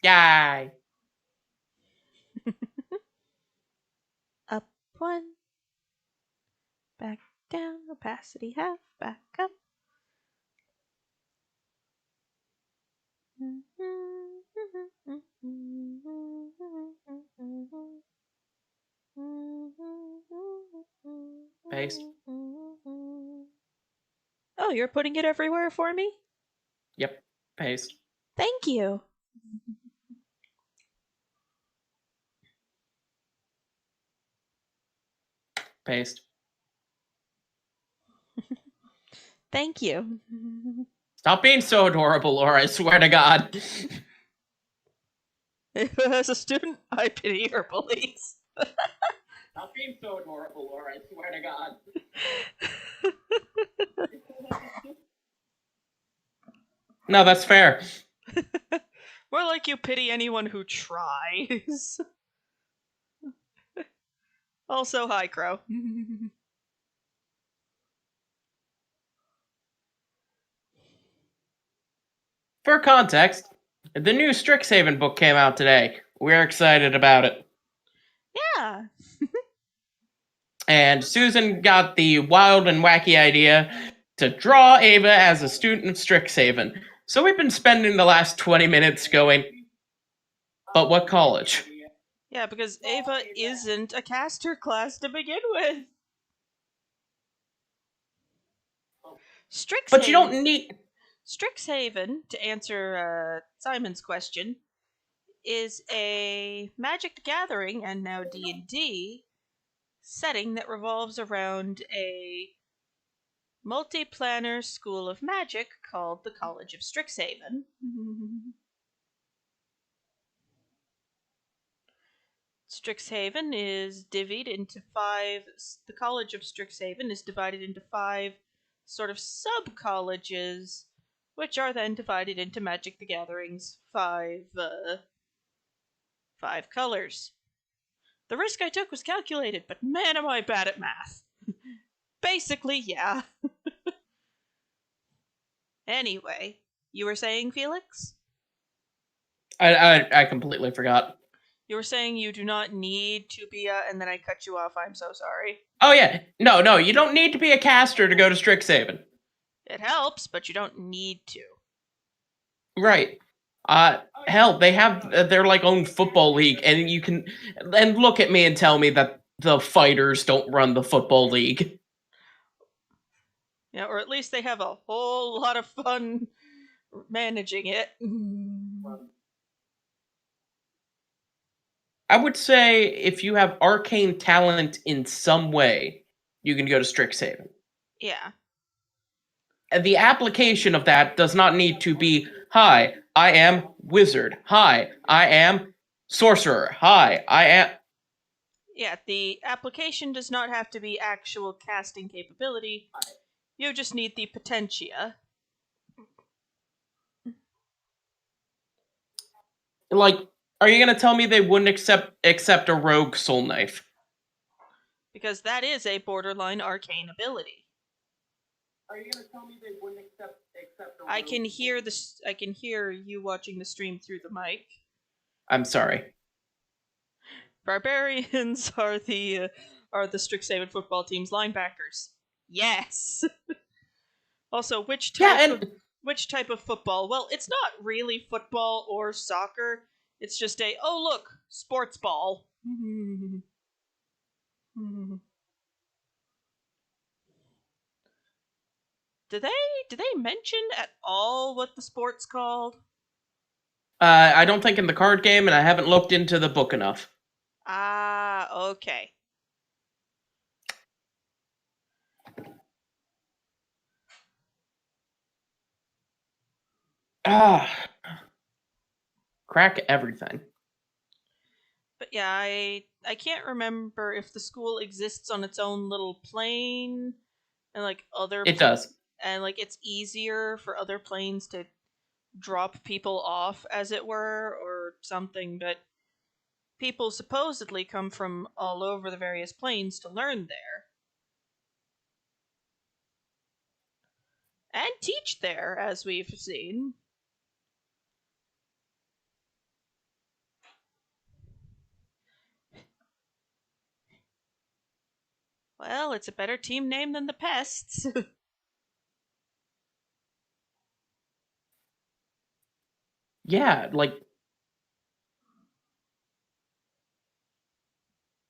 Yay! Up one. Back down. Opacity half. Back up. Paste. Oh, you're putting it everywhere for me? Yep. Paste. Thank you. Paste. Thank you. Stop being so adorable, Laura, I swear to God. As a student, I pity your bullies. Stop being so adorable, Laura, I swear to God. No, that's fair. More like you pity anyone who tries. Also, hi, Crow. For context, the new Strixhaven book came out today. We're excited about it. Yeah. And Susan got the wild and wacky idea to draw Ava as a student of Strixhaven. So we've been spending the last 20 minutes going, but what college? Yeah, because Ava isn't a caster class to begin with. Strixhaven. But you don't need... Strixhaven, to answer Simon's question, is a Magic the Gathering and now D&D setting that revolves around a multi-planner school of magic called the College of Strixhaven. Strixhaven is divvied into five. The College of Strixhaven is divided into five sort of sub-colleges, which are then divided into Magic the Gathering's five colors. The risk I took was calculated, but man, am I bad at math. Basically, yeah. Anyway, you were saying, Felix? I completely forgot. You were saying you do not need to be and then I cut you off. I'm so sorry. Oh yeah, no, you don't need to be a caster to go to Strixhaven. It helps, but you don't need to. Right. Hell, they have their like own football league, and you can and look at me and tell me that the fighters don't run the football league. Yeah, or at least they have a whole lot of fun managing it. I would say if you have arcane talent in some way, you can go to Strixhaven. Yeah. And the application of that does not need to be, hi, I am wizard. Hi, I am sorcerer. Hi, I am... Yeah, the application does not have to be actual casting capability. You just need the potentia. Like, are you going to tell me they wouldn't accept a rogue soul knife? Because that is a borderline arcane ability. Are you going to tell me they wouldn't accept a rogue I can hear you watching the stream through the mic. I'm sorry. Barbarians are the Strixhaven football team's linebackers. Yes. Also, which type of football? Well, it's not really football or soccer. It's just a look, sports ball. Do they mention at all what the sport's called? I don't think in the card game, and I haven't looked into the book enough. Ah, okay. Crack everything. But yeah, I can't remember if the school exists on its own little plane and like other It does. And like it's easier for other planes to drop people off, as it were, or something, but people supposedly come from all over the various planes to learn there. And teach there, as we've seen. Well, it's a better team name than the Pests. Yeah, like...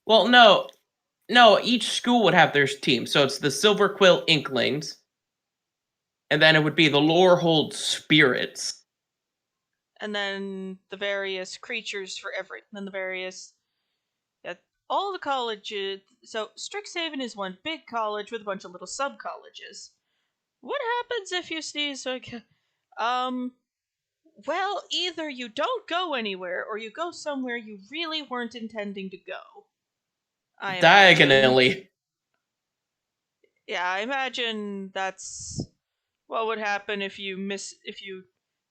Well, no. No, each school would have their team. So it's the Silver Quill Inklings. And then it would be the Lorehold Spirits. And then the various creatures for then the various... Yeah, all the colleges... So Strixhaven is one big college with a bunch of little sub-colleges. What happens if you sneeze? Well, either you don't go anywhere, or you go somewhere you really weren't intending to go. I imagine. Diagonally. Yeah, I imagine that's what would happen if you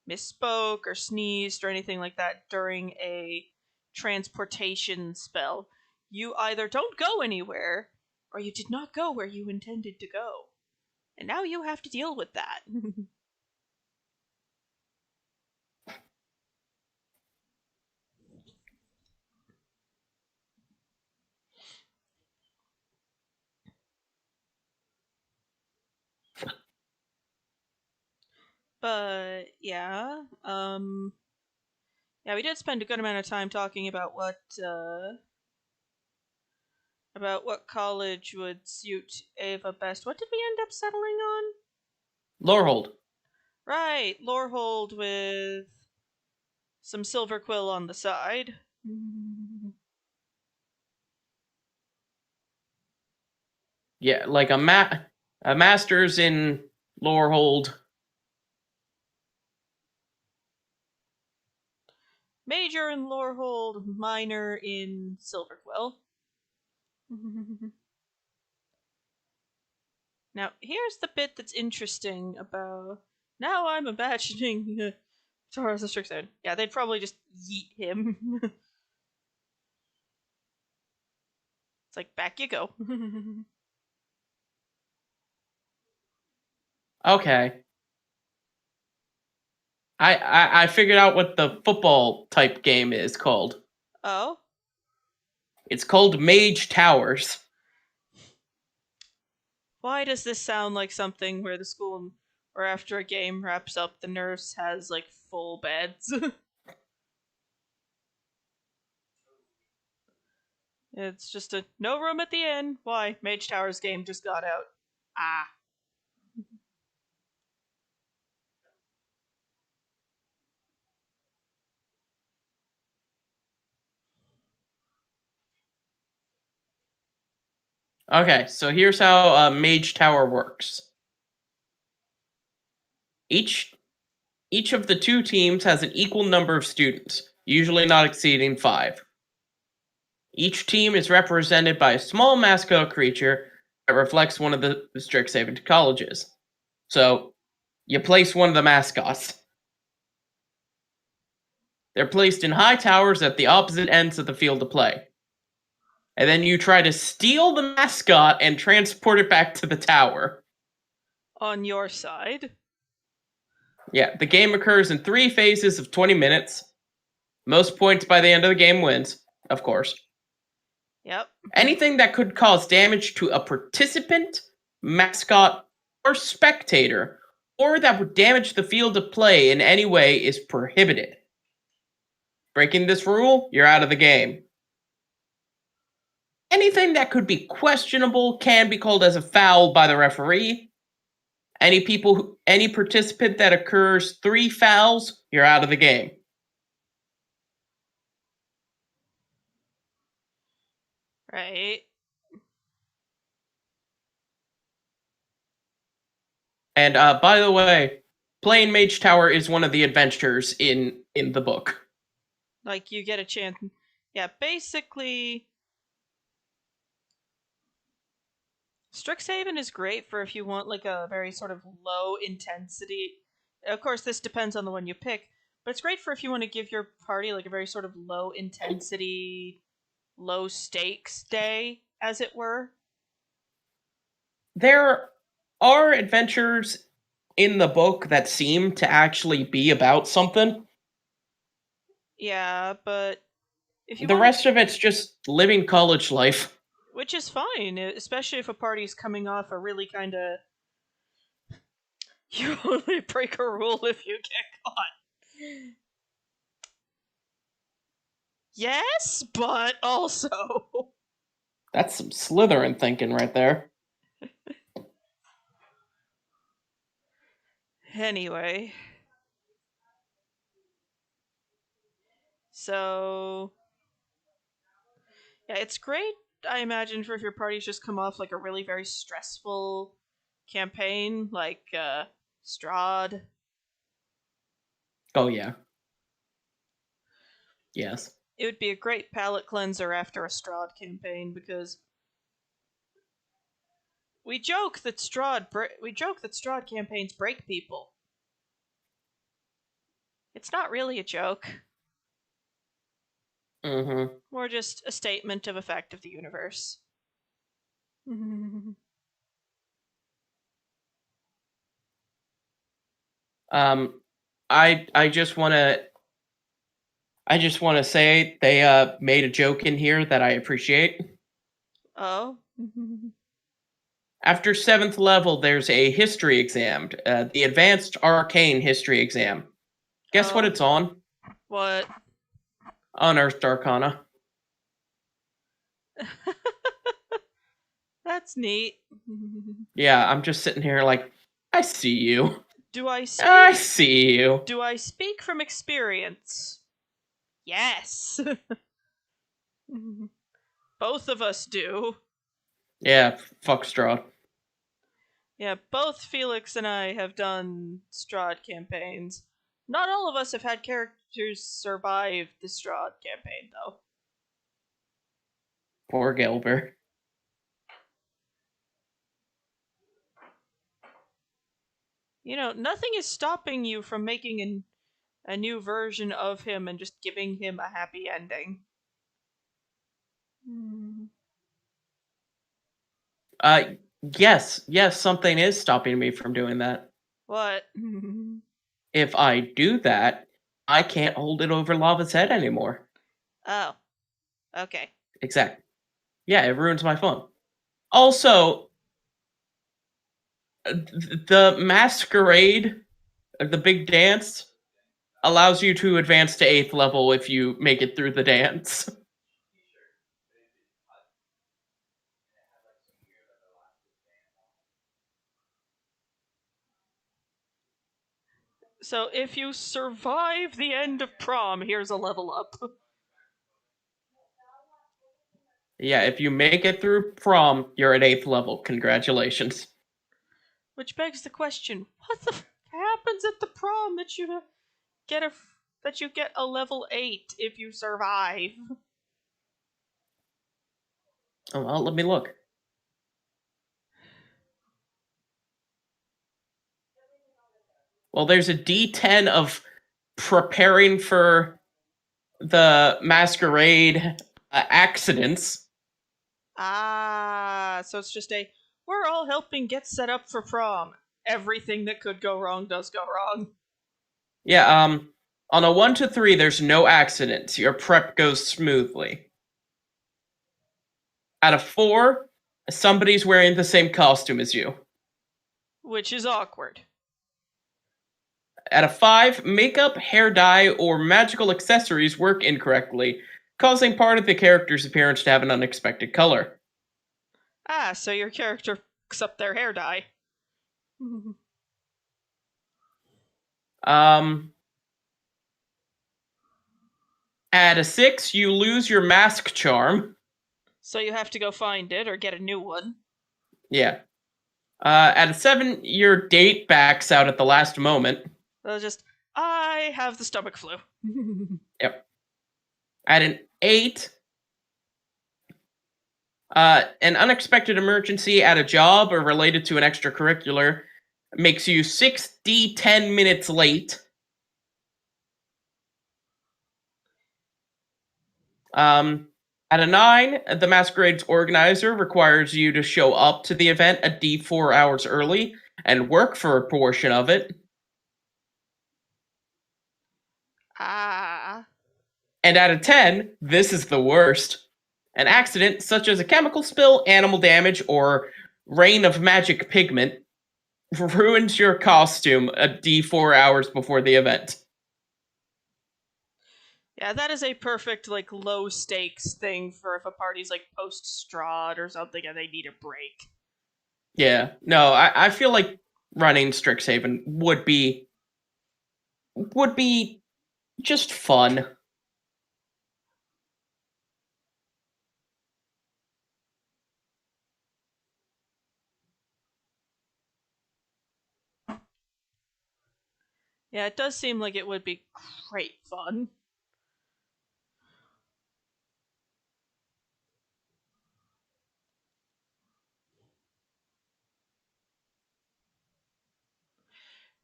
misspoke or sneezed or anything like that during a transportation spell. You either don't go anywhere, or you did not go where you intended to go. And now you have to deal with that. But yeah, yeah, we did spend a good amount of time talking about what college would suit Ava best. What did we end up settling on? Lorehold. Right, Lorehold with some Silver Quill on the side. Yeah, like a master's in Lorehold. Major in Lorehold, minor in Silver Quill. Now, here's the bit that's interesting about... Now I'm imagining Taurus the Strixhaven. Yeah, they'd probably just yeet him. It's like, back you go. Okay. I figured out what the football type game is called. Oh? It's called Mage Towers. Why does this sound like something where the school, or after a game wraps up, the nurse has, like, full beds? It's just a no room at the inn. Why? Mage Towers game just got out. Ah. Okay, so here's how Mage Tower works. Each of the two teams has an equal number of students, usually not exceeding 5. Each team is represented by a small mascot creature that reflects one of the Strixhaven colleges. So, you place one of the mascots. They're placed in high towers at the opposite ends of the field of play. And then you try to steal the mascot and transport it back to the tower. On your side? Yeah, the game occurs in 3 phases of 20 minutes. Most points by the end of the game wins, of course. Yep. Anything that could cause damage to a participant, mascot, or spectator, or that would damage the field of play in any way is prohibited. Breaking this rule, you're out of the game. Anything that could be questionable can be called as a foul by the referee. Any participant that occurs 3 fouls, you're out of the game. Right. And by the way, playing Mage Tower is one of the adventures in the book. Like, you get a chance. Yeah, basically, Strixhaven is great for if you want, like, a very sort of low intensity. Of course, this depends on the one you pick, but it's great for if you want to give your party, like, a very sort of low intensity, low stakes day, as it were. There are adventures in the book that seem to actually be about something. Yeah, but if you The rest of it's just living college life. Which is fine, especially if a party's coming off a really kind of... You only break a rule if you get caught. Yes, but also... That's some Slytherin thinking right there. Anyway. So... Yeah, it's great, I imagine, for if your party's just come off like a really very stressful campaign, like Strahd. Oh, yeah. Yes. It would be a great palate cleanser after a Strahd campaign, because we joke that Strahd campaigns break people. It's not really a joke. Mm-hmm. More just a statement of a fact of the universe. I just want to say they made a joke in here that I appreciate. Oh. After 7th level, there's a history exam, the Advanced Arcane History exam. Guess what it's on? What? Unearthed Arcana. That's neat. Yeah, I'm just sitting here like, I see you. I see you. Do I speak from experience? Yes. Both of us do. Yeah, fuck Strahd. Yeah, both Felix and I have done Strahd campaigns. Not all of us have had characters survive the Strahd campaign, though. Poor Gilbert. You know, nothing is stopping you from making a new version of him and just giving him a happy ending. Yes, something is stopping me from doing that. What? If I do that, I can't hold it over Lava's head anymore. Oh. Okay. Exactly. Yeah, it ruins my fun. Also, the Masquerade, the big dance, allows you to advance to 8th level if you make it through the dance. So if you survive the end of Prom, here's a level up. Yeah, if you make it through Prom, you're at 8th level. Congratulations. Which begs the question: what the happens at the Prom that you get a level 8 if you survive? Oh, well, let me look. Well, there's a D10 of preparing for the Masquerade accidents. Ah, so it's just we're all helping get set up for Prom. Everything that could go wrong does go wrong. Yeah, on a 1 to 3, there's no accidents. Your prep goes smoothly. Out of 4, somebody's wearing the same costume as you. Which is awkward. Out of 5, makeup, hair dye, or magical accessories work incorrectly, causing part of the character's appearance to have an unexpected color. Ah, so your character picks up their hair dye. At a 6, you lose your mask charm. So you have to go find it or get a new one. Yeah. At a 7, your date backs out at the last moment. I have the stomach flu. Yep. At an 8, an unexpected emergency at a job or related to an extracurricular makes you 6d10 minutes late. At a 9, the Masquerade's organizer requires you to show up to the event a D4 hours early and work for a portion of it. Ah. And at a 10, this is the worst. An accident, such as a chemical spill, animal damage, or rain of magic pigment, ruins your costume a D4 hours before the event. Yeah, that is a perfect, like, low-stakes thing for if a party's, like, post-Strahd or something and they need a break. Yeah, no, I feel like running Strixhaven would be just fun. Yeah, it does seem like it would be great fun.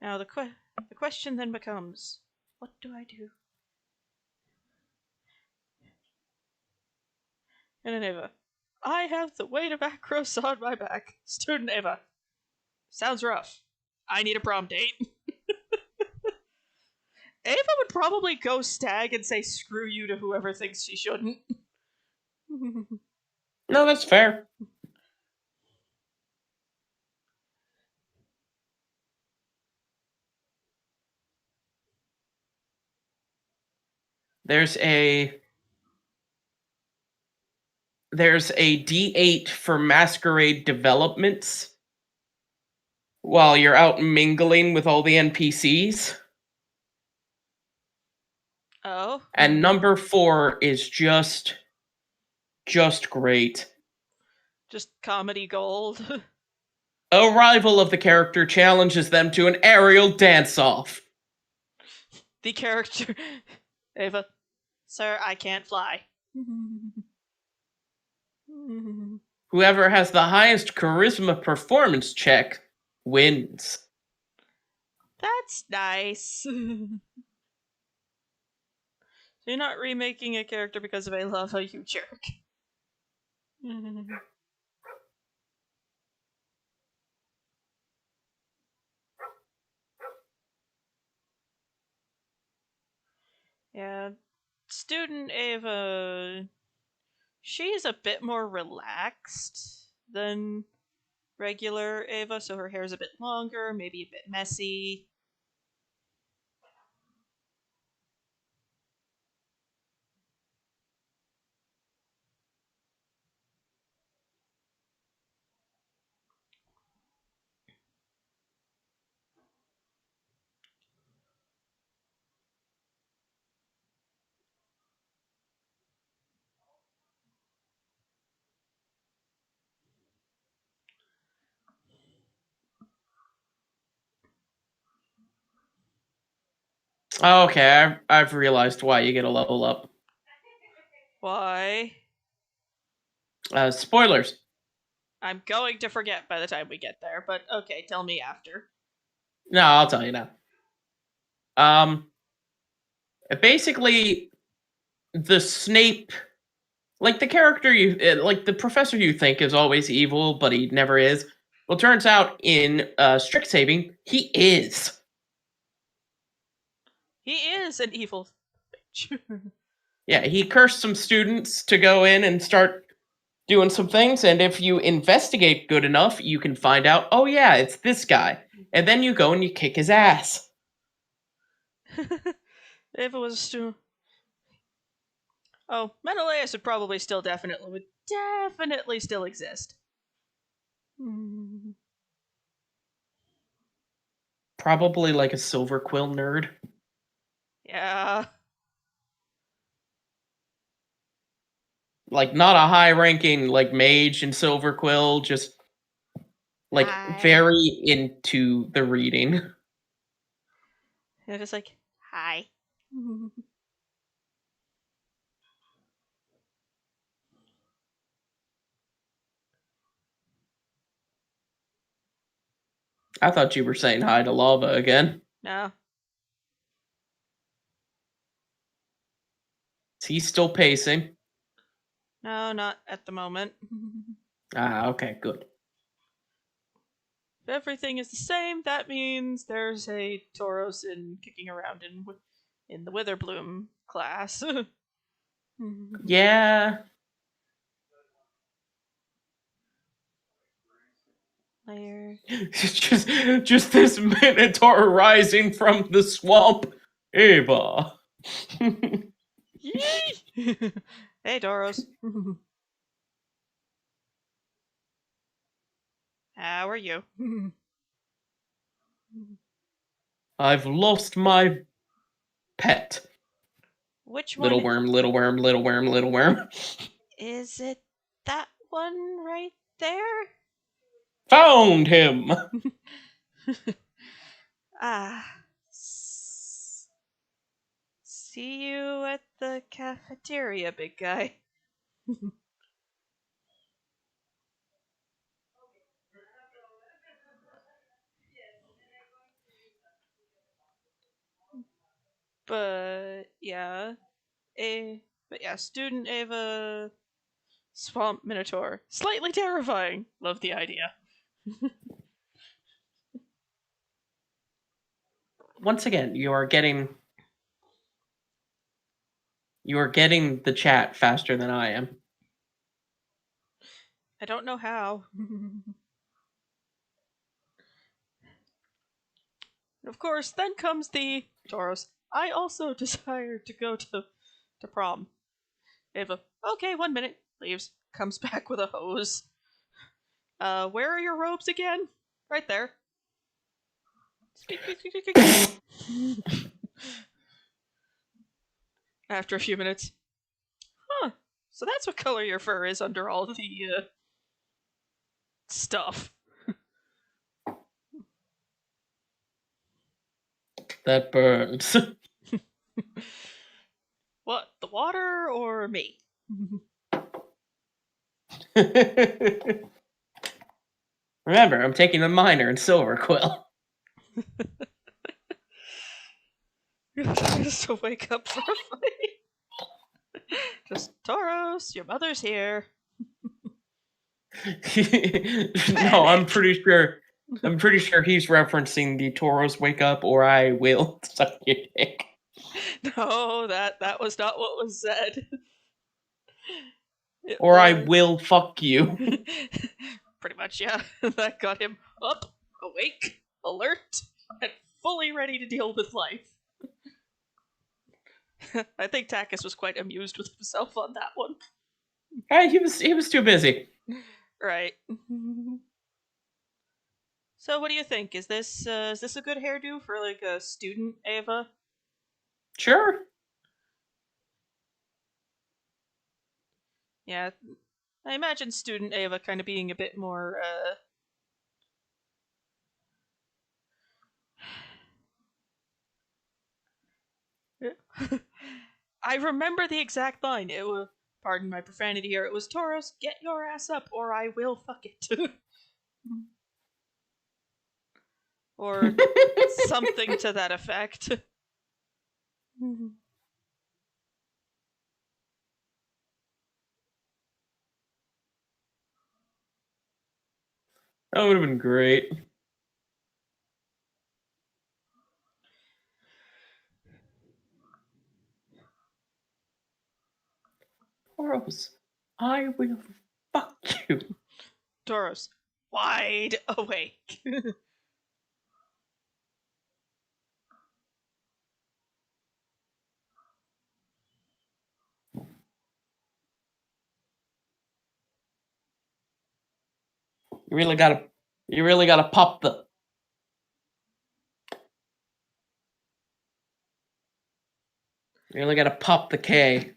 Now, the question then becomes, what do I do? And an Eva. I have the weight of Acros on my back. Student Eva. Sounds rough. I need a prom date. Ava would probably go stag and say screw you to whoever thinks she shouldn't. No, that's fair. There's a D8 for Masquerade developments while you're out mingling with all the NPCs. Oh. And number 4 is just great. Just comedy gold. A rival of the character challenges them to an aerial dance-off. The character... Ava. Sir, I can't fly. Whoever has the highest charisma performance check wins. That's nice. So you're not remaking a character because of a love, you jerk. Yeah, student Ava, she's a bit more relaxed than regular Ava, so her hair's a bit longer, maybe a bit messy. Okay, I've realized why you get a level up. Why? Spoilers. I'm going to forget by the time we get there, but okay, tell me after. No, I'll tell you now. Basically, the Snape, like the character like the professor you think is always evil, but he never is. Well, turns out in Strixhaven, he is. He is an evil bitch. Yeah, he cursed some students to go in and start doing some things, and if you investigate good enough, you can find out, oh yeah, it's this guy. And then you go and you kick his ass. If it was a student... Oh, Menelaus would probably would definitely still exist. Probably like a Silver Quill nerd. Yeah. Like not a high-ranking like mage in Silver Quill, just like very into the reading. They're just like, hi. I thought you were saying hi to Lava again. No. Is he still pacing? No, not at the moment. Okay, good. If everything is the same, that means there's a Tauros kicking around in the Witherbloom class. Yeah. Player. just this Minotaur rising from the swamp. Eva. Yee! Hey, Doros. How are you? I've lost my pet. Which one? Little worm, little worm, little worm, little worm. Is it that one right there? Found him! See you at the cafeteria, big guy. But yeah, student Ava Swamp Minotaur. Slightly terrifying. Love the idea. Once again, you are getting the chat faster than I am. I don't know how. Of course, then comes the Tauros. I also desire to go to prom. Ava, okay, 1 minute. Leaves. Comes back with a hose. Where are your robes again? Right there. After a few minutes. Huh. So that's what color your fur is under all the, stuff. That burns. What, the water or me? Remember, I'm taking a minor in Silver Quill. Just to wake up for a fight. Just, Tauros, your mother's here. No, I'm pretty sure he's referencing the Tauros wake up or I will suck your dick. No, that was not what was said. I will fuck you. Pretty much, yeah. That got him up, awake, alert, and fully ready to deal with life. I think Takis was quite amused with himself on that one. He was too busy. Right. So, what do you think? Is this a good hairdo for like a student Ava? Sure. Yeah, I imagine student Ava kind of being a bit more. I remember the exact line. It was, pardon my profanity here. It was Tauros, get your ass up, or I will fuck it. Or something to that effect. That would have been great. Tauros, I will fuck you. Tauros, wide awake. You really gotta pop the. You really gotta pop the K.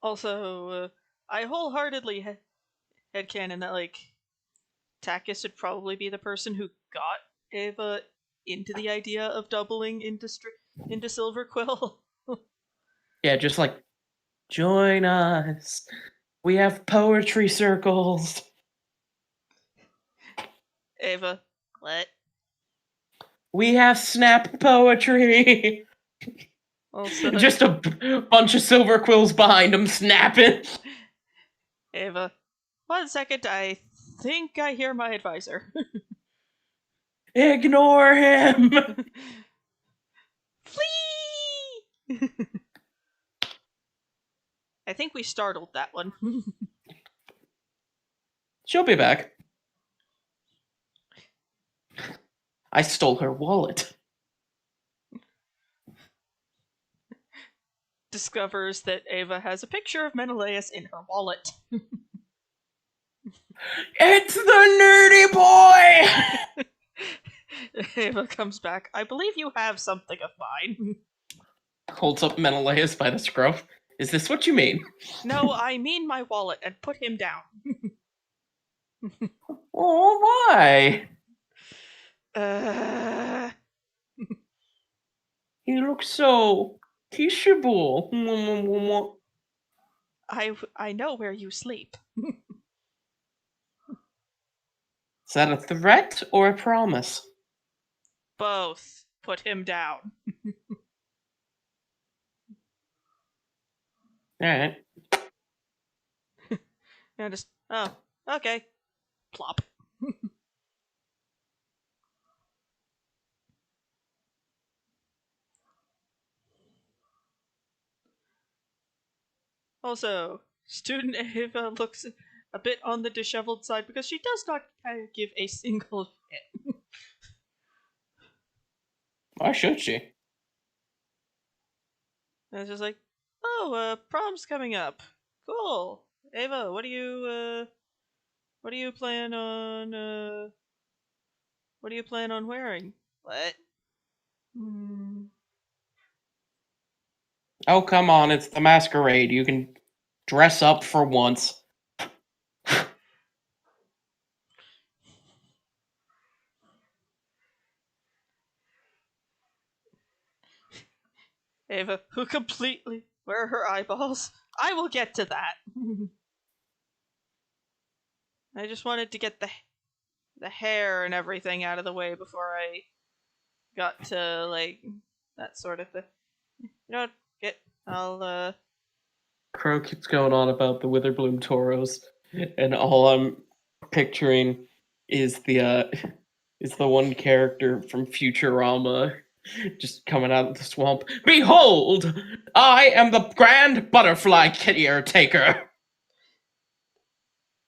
Also, I wholeheartedly headcanon that, like, Takis would probably be the person who got Ava into the idea of doubling into Silver Quill. Yeah, just like, join us. We have poetry circles. Ava, what? We have snap poetry. Also, just a bunch of silver quills behind him snapping. Ava, 1 second, I think I hear my advisor. Ignore him! Flee! I think we startled that one. She'll be back. I stole her wallet. Discovers that Eva has a picture of Menelaus in her wallet. It's the nerdy boy! Eva comes back. I believe you have something of mine. Holds up Menelaus by the scruff. Is this what you mean? No, I mean my wallet, and put him down. Oh, why? He looks so kissable. I know where you sleep. Is that a threat or a promise? Both. Put him down. Alright. Yeah, just, oh, okay. Plop. Also, student Eva looks a bit on the disheveled side because she does not give a single shit. Why should she? And it's just like, oh, prom's coming up. Cool. Eva, what do you plan on, what do you plan on wearing? What? Oh, come on, it's the Masquerade. You can dress up for once. Eva, who completely... Where are her eyeballs? I will get to that. I just wanted to get the hair and everything out of the way before I got to, like, that sort of thing. You know what? Crow keeps going on about the Witherbloom Toros, and all I'm picturing is the one character from Futurama just coming out of the swamp. Behold, I am the Grand Butterfly Caretaker.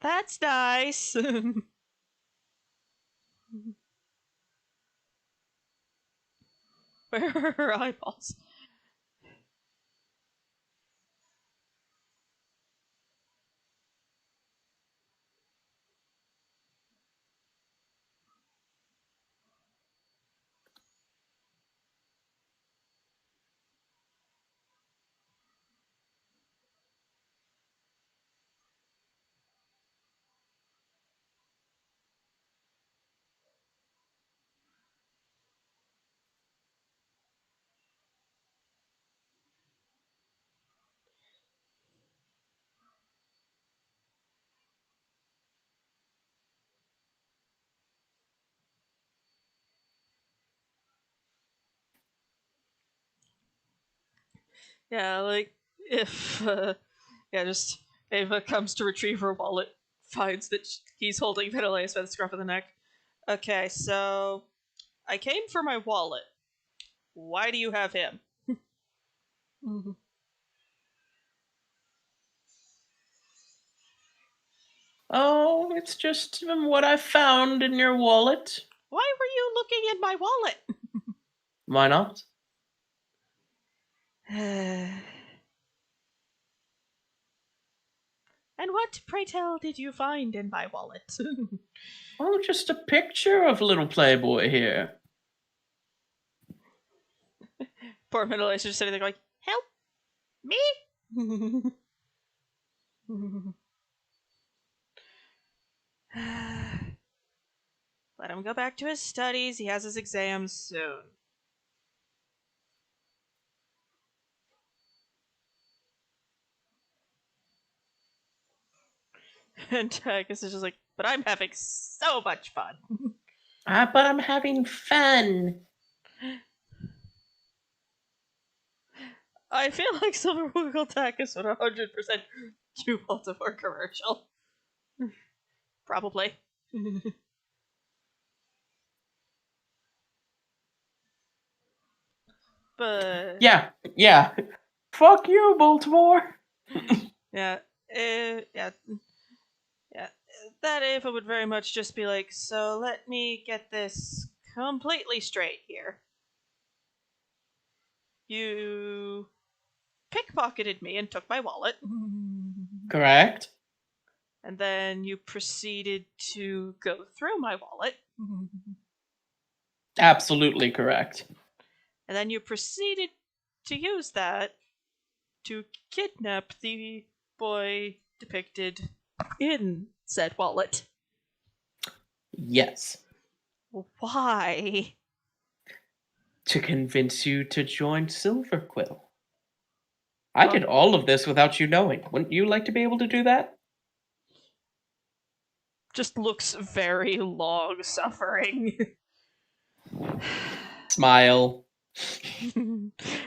That's nice. Where are her eyeballs? Yeah, like, if, just Ava comes to retrieve her wallet, finds that he's holding Menelaus by the scruff of the neck. Okay, so I came for my wallet. Why do you have him? Oh, it's just what I found in your wallet. Why were you looking in my wallet? Why not? And what, pray tell, did you find in my wallet? Oh, just a picture of little Playboy here. Poor Menelaus is just sitting there going, help me? Let him go back to his studies. He has his exams soon. And Tagus is just like, but I'm having so much fun. But I'm having fun. I feel like Silverwiggle Tagus would 100% do Baltimore commercial. Probably. But Yeah. Fuck you, Baltimore. yeah, that Ava would very much just be like, so let me get this completely straight here. You pickpocketed me and took my wallet. Correct. And then you proceeded to go through my wallet. Absolutely correct. And then you proceeded to use that to kidnap the boy depicted in said wallet. Yes. Why? To convince you to join Silverquill. I did all of this without you knowing. Wouldn't you like to be able to do that? Just looks very long-suffering. Smile.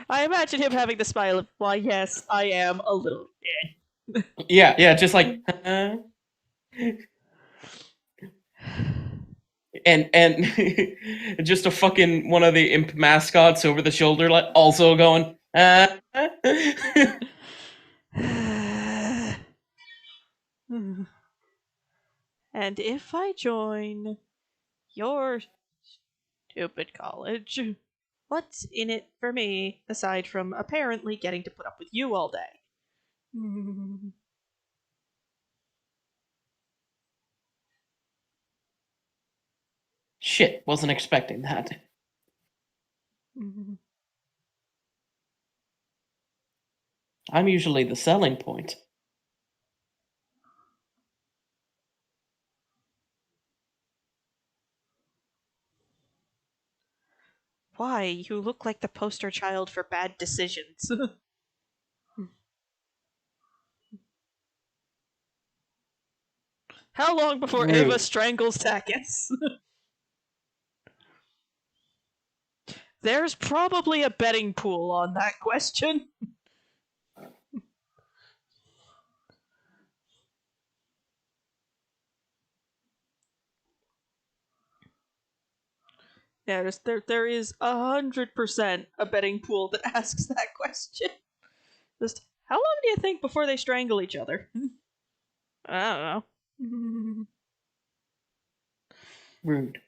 I imagine him having the smile of, why, yes, I am a little kid. Yeah, just like, and just a fucking one of the imp mascots over the shoulder, like also going, And if I join your stupid college, what's in it for me aside from apparently getting to put up with you all day? Shit, wasn't expecting that. I'm usually the selling point. Why, you look like the poster child for bad decisions. How long before Rude. Eva strangles Takis? There's probably a betting pool on that question. Yeah, there is 100% a betting pool that asks that question. Just, how long do you think before they strangle each other? I don't know. Rude.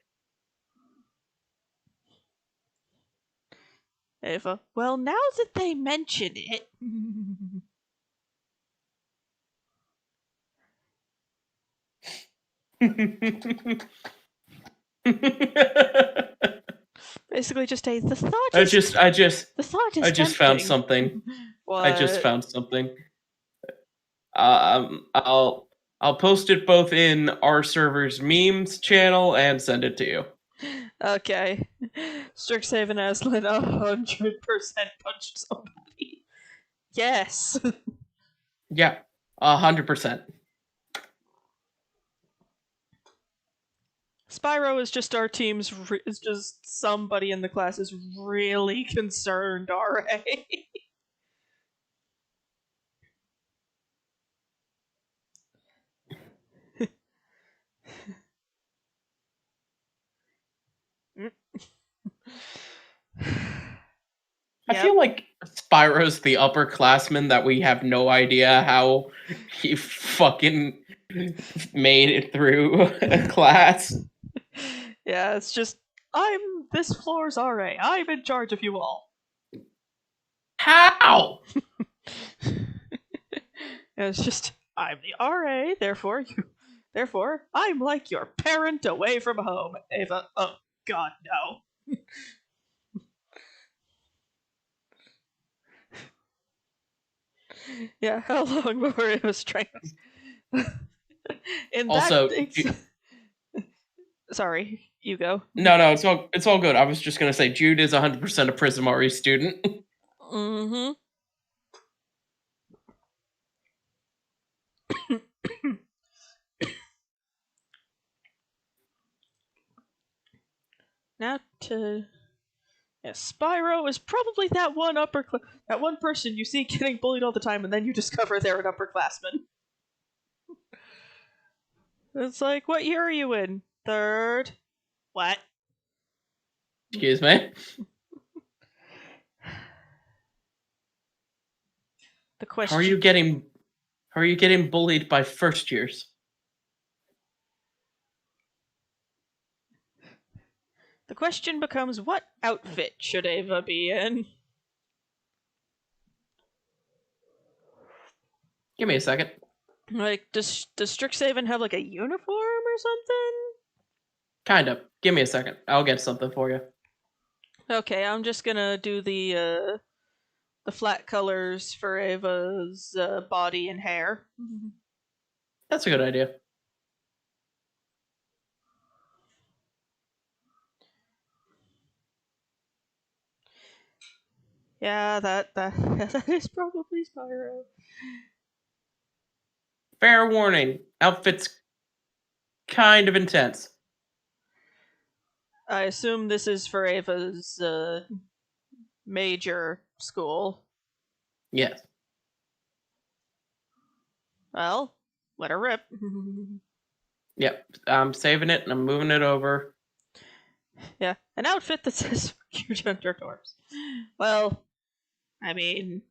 Ava, well, now that they mention it... Basically, just a the thought. I just the thought is. I just found something. What? I just found something. I'll post it both in our server's memes channel and send it to you. Okay. Strixhaven Aslan 100% punched somebody. Yes. Yeah, 100%. Spyro is just our team's. Is just somebody in the class is really concerned. RA. I feel like Spyro's the upperclassman that we have no idea how he fucking made it through a class. Yeah, it's just, I'm this floor's RA. I'm in charge of you all. How? It's just, I'm the RA, therefore, I'm like your parent away from home. Ava, oh god, no. Yeah, how long before it was strangled? Also, sorry, you go. No, it's all good. I was just gonna say Jude is 100% a Prismari student. Mm-hmm. Now to... Yeah, Spyro is probably that one that one person you see getting bullied all the time, and then you discover they're an upperclassman. It's like, what year are you in? Third. What? Excuse me. The question. How are you getting bullied by first years? The question becomes, what outfit should Eva be in? Give me a second. Like, does Strixhaven have like a uniform or something? Kind of. Give me a second. I'll get something for you. Okay, I'm just gonna do the flat colors for Eva's body and hair. That's a good idea. Yeah, that that is probably Spyro. Fair warning. Outfit's kind of intense. I assume this is for Eva's major school. Yes. Well, let her rip. Yep. I'm saving it and I'm moving it over. Yeah, an outfit that says "Huge Hunter Dwarves." Well, I mean,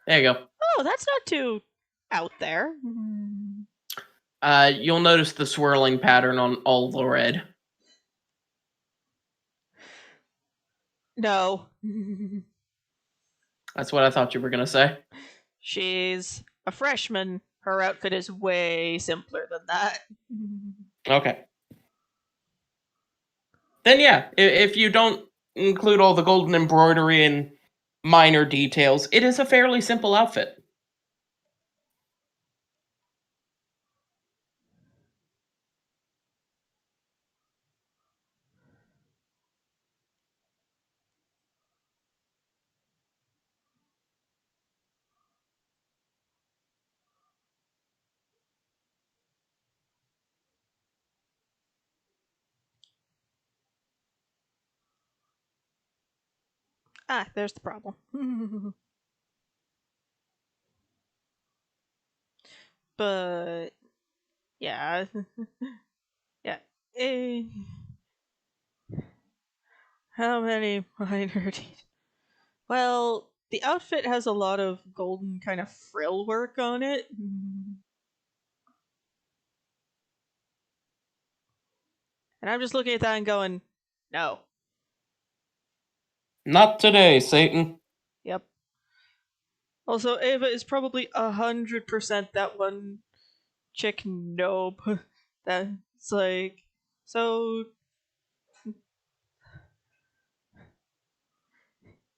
There you go. oh, that's not too out there. You'll notice the swirling pattern on all the red. No. That's what I thought you were gonna say. She's a freshman. Her outfit is way simpler than that. Okay. Then yeah, if you don't include all the golden embroidery and minor details, it is a fairly simple outfit. Ah, there's the problem. But yeah, yeah. Eh, how many minor details? Well, the outfit has a lot of golden kind of frill work on it. And I'm just looking at that and going, no. Not today, Satan. Yep. Also, Ava is probably 100% that one chick nope. That's like, so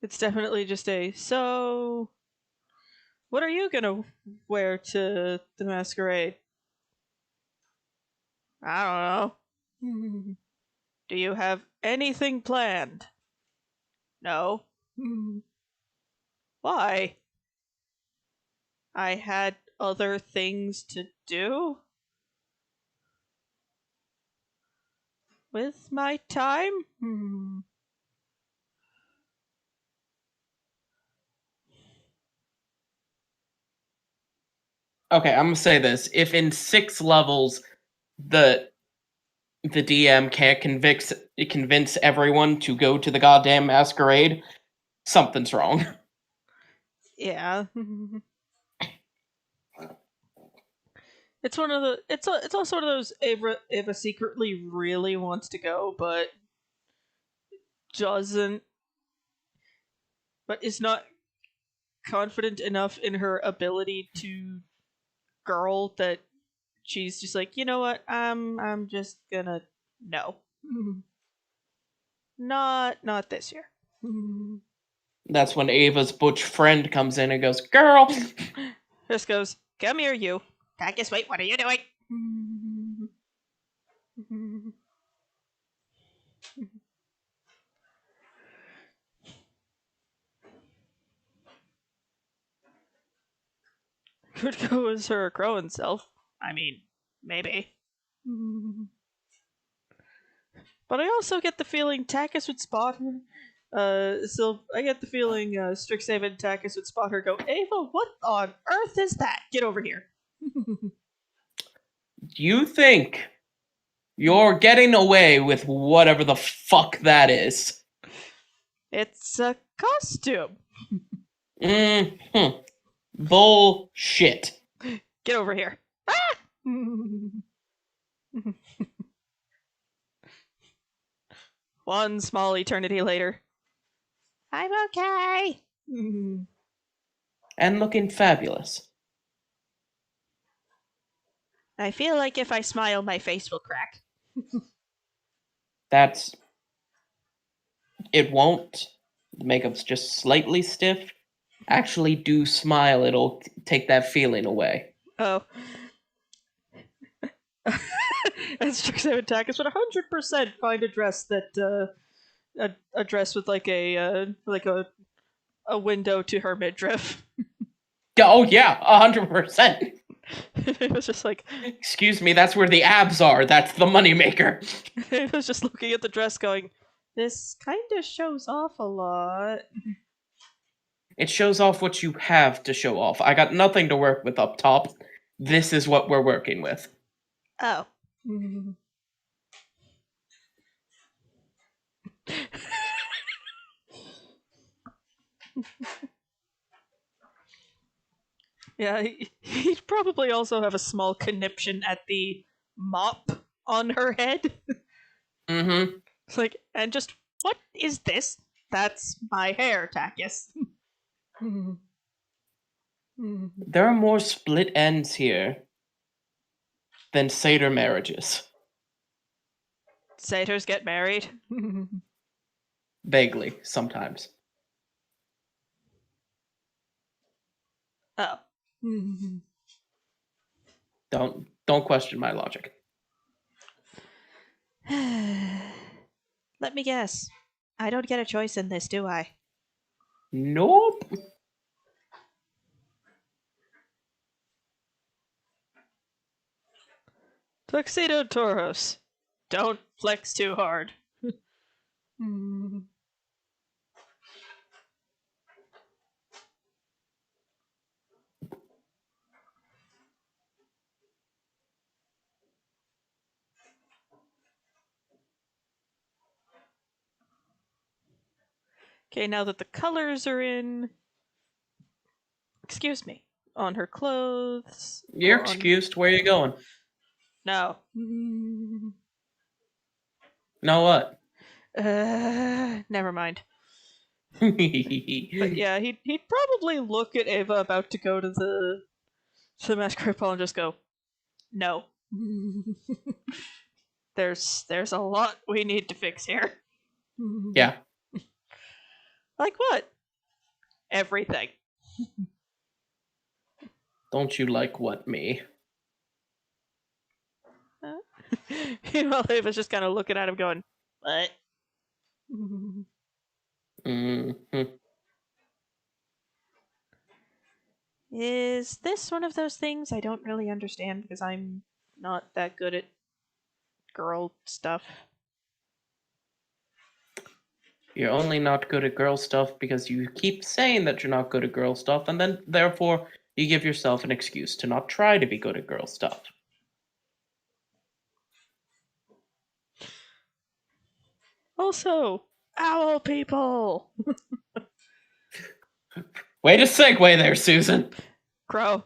it's definitely just so what are you gonna wear to the masquerade? I don't know. Do you have anything planned? No. Why? I had other things to do with my time? Okay, I'm gonna say this. If in 6 levels the DM can't convince everyone to go to the goddamn masquerade, something's wrong. Yeah. It's one of the. It's also one of those Ava secretly really wants to go, but doesn't. But is not confident enough in her ability to girl that she's just like, you know what? I'm just gonna no. Not this year. That's when Ava's butch friend comes in and goes, "Girl!" Just goes, come here, you. Takis, wait, what are you doing? Could go as her crowing self. I mean, maybe. But I also get the feeling Takis would spot her. So I get the feeling Strixhaven and Takis would spot her. Go, Ava, what on earth is that? Get over here. You think you're getting away with whatever the fuck that is? It's a costume. Bullshit. Get over here. Ah! One small eternity later. I'm okay. And looking fabulous. I feel like if I smile, my face will crack. It won't. The makeup's just slightly stiff. Actually do smile, it'll take that feeling away. Oh. And Strixhaven Tacus would 100% find a dress that, a dress with like a window to her midriff. Oh yeah, 100%. It was just like, excuse me, that's where the abs are. That's the moneymaker. It was just looking at the dress going, this kind of shows off a lot. It shows off what you have to show off. I got nothing to work with up top. This is what we're working with. Oh. Yeah, he'd probably also have a small conniption at the mop on her head. Mm-hmm. It's like, and just, what is this? That's my hair, Tacus. There are more split ends here than satyr marriages. Satyrs get married? Vaguely, sometimes. Oh. Don't question my logic. Let me guess. I don't get a choice in this, do I? Nope. Tuxedo Tauros. Don't flex too hard. Okay, now that the colors are in... Excuse me. On her clothes... You're excused. Where are you going? No. Know what? Never mind. But yeah, he'd probably look at Eva about to go to the Masquerade Ball and just go, no. There's a lot we need to fix here. Yeah. Like what? Everything. Don't you like what, me? Meanwhile, Eva's just kind of looking at him going, what? Mm-hmm. Is this one of those things I don't really understand because I'm not that good at girl stuff? You're only not good at girl stuff because you keep saying that you're not good at girl stuff, and then, therefore, you give yourself an excuse to not try to be good at girl stuff. Also, owl people! Way to segue there, Susan! Crow.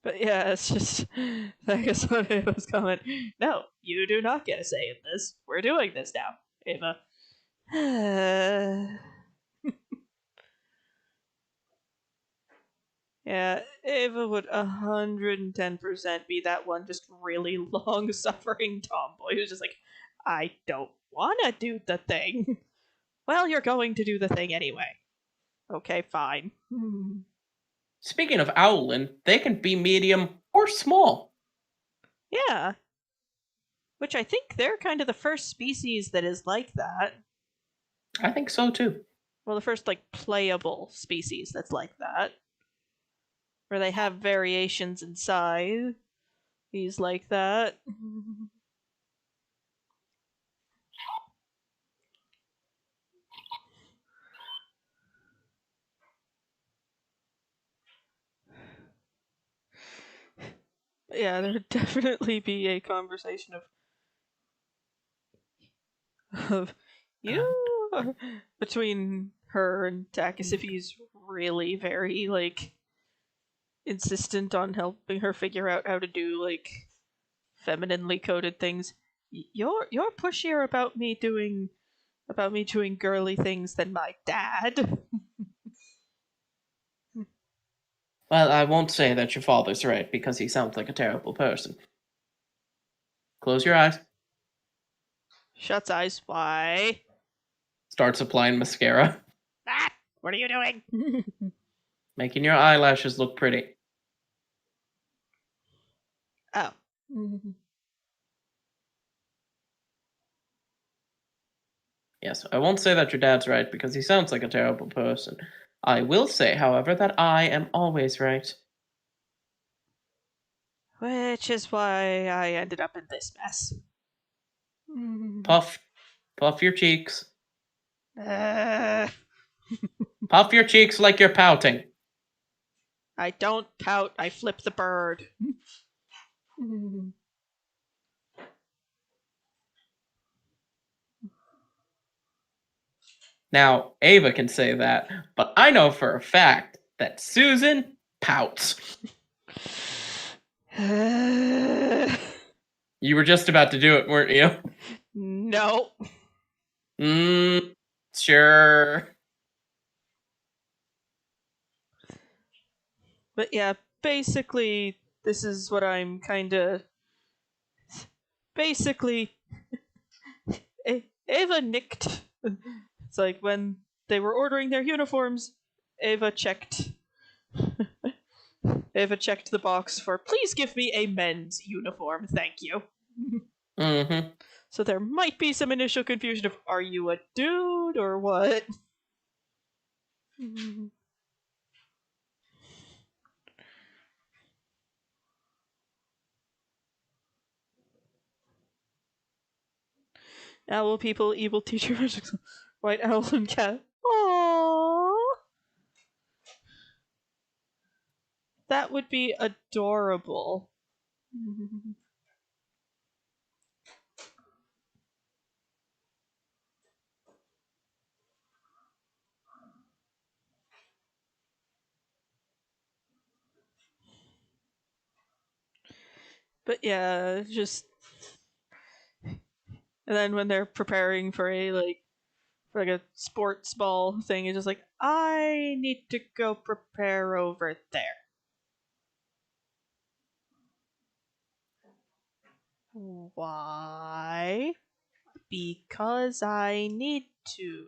But yeah, it's just, I guess what Ava's comment. No, you do not get a say in this. We're doing this now, Ava. Yeah, Ava would 110% be that one just really long-suffering tomboy who's just like, I don't want to do the thing. Well, you're going to do the thing anyway. Okay, fine. Speaking of owlin, they can be medium or small. Yeah. Which I think they're kind of the first species that is like that. I think so, too. Well, the first, like, playable species that's like that. Where they have variations in size. He's like that. Yeah, there would definitely be a conversation of you between her and Takis if he's really very, like, insistent on helping her figure out how to do like femininely coded things. You're pushier about me doing girly things than my dad. Well, I won't say that your father's right, because he sounds like a terrible person. Close your eyes. Shuts eyes. Why? Starts applying mascara. Ah! What are you doing? Making your eyelashes look pretty. Oh. Yes, I won't say that your dad's right, because he sounds like a terrible person. I will say, however, that I am always right. Which is why I ended up in this mess. Puff. Puff your cheeks. Uh, Puff your cheeks like you're pouting. I don't pout, I flip the bird. Now, Ava can say that, but I know for a fact that Susan pouts. You were just about to do it, weren't you? No. Sure. But yeah, basically, this is what I'm kinda. Basically, Ava nicked. It's like when they were ordering their uniforms, Ava checked. Ava checked the box for, please give me a men's uniform, thank you. Mm-hmm. So there might be some initial confusion of, are you a dude or what? Owl people, evil teacher, white owl and cat. Aww. That would be adorable. But yeah, just. And then when they're preparing for a sports ball thing, it's just like, I need to go prepare over there. Why? Because I need to.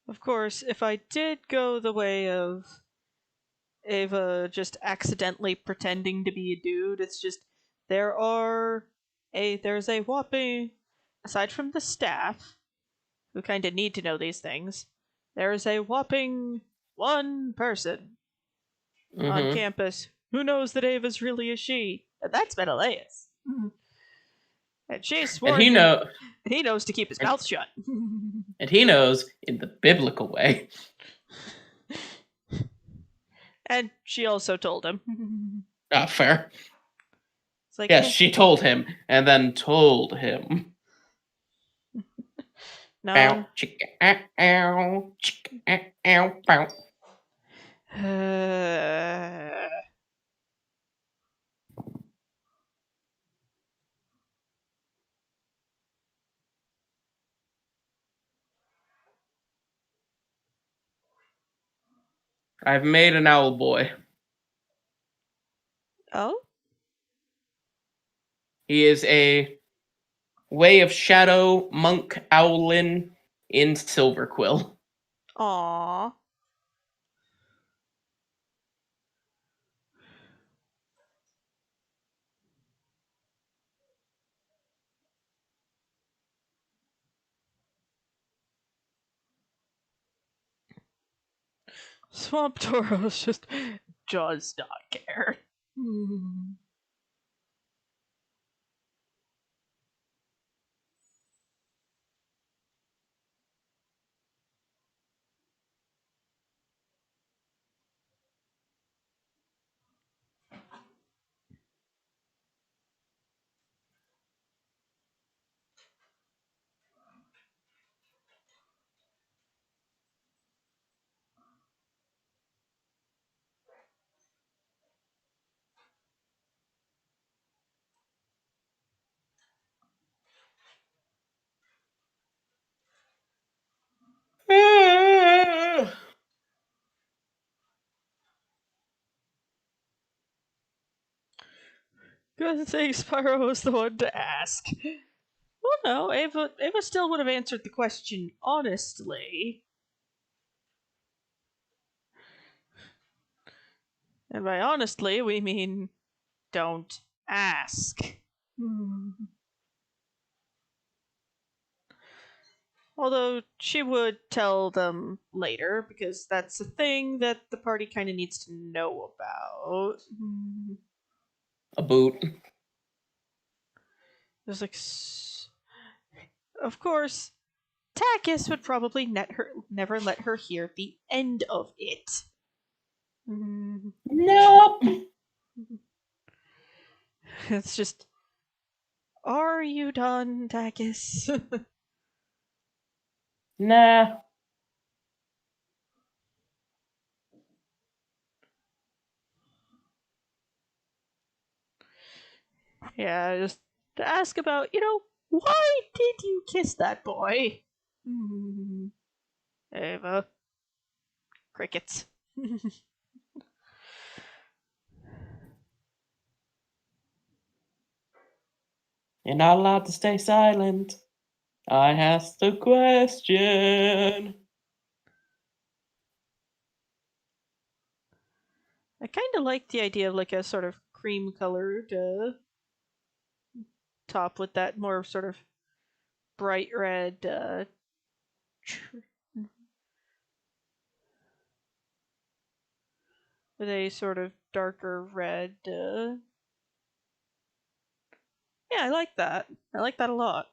Of course, if I did go the way of Ava just accidentally pretending to be a dude, it's just there's a whopping, aside from the staff who kind of need to know these things, there's a whopping one person on campus who knows that Ava's really a she, and that's Menelaus. And she's sworn he knows to keep his mouth shut. And he knows in the biblical way. And she also told him. Ah, fair. It's like, yes, she told him, and then told him. No. Bow, chicka, ow, chicka, ow, bow. I've made an owl boy. Oh? He is a way of shadow monk owlin in Silverquill. Aww. Swamp Toros just does not care. Good thing Spyro was the one to ask. Well, no, Ava still would have answered the question honestly. And by honestly, we mean don't ask. Although she would tell them later, because that's a thing that the party kind of needs to know about. A boot. There's like, of course, Takis would probably never let her hear the end of it. Nope. It's just, are you done, Takis? Nah. Yeah, just to ask about, why did you kiss that boy? Ava. Crickets. You're not allowed to stay silent. I asked the question. I kind of like the idea of like a sort of cream colored top with that more sort of bright red with a sort of darker red. Yeah, I like that. I like that a lot.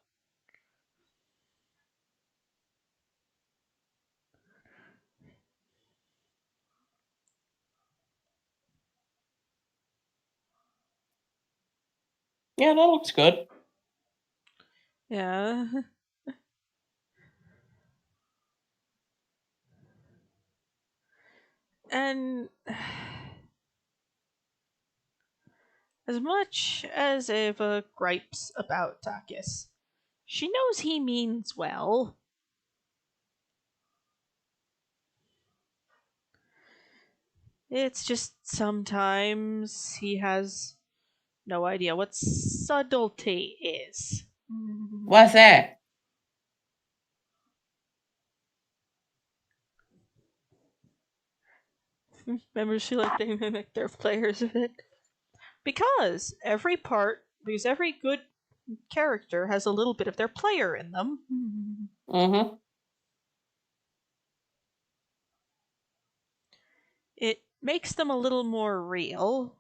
Yeah, that looks good. Yeah. And as much as Eva gripes about Takis, she knows he means well. It's just sometimes he has no idea what subtlety is. What's that? Remember, they mimic their players a bit? Because every good character has a little bit of their player in them. Mm-hmm. It makes them a little more real.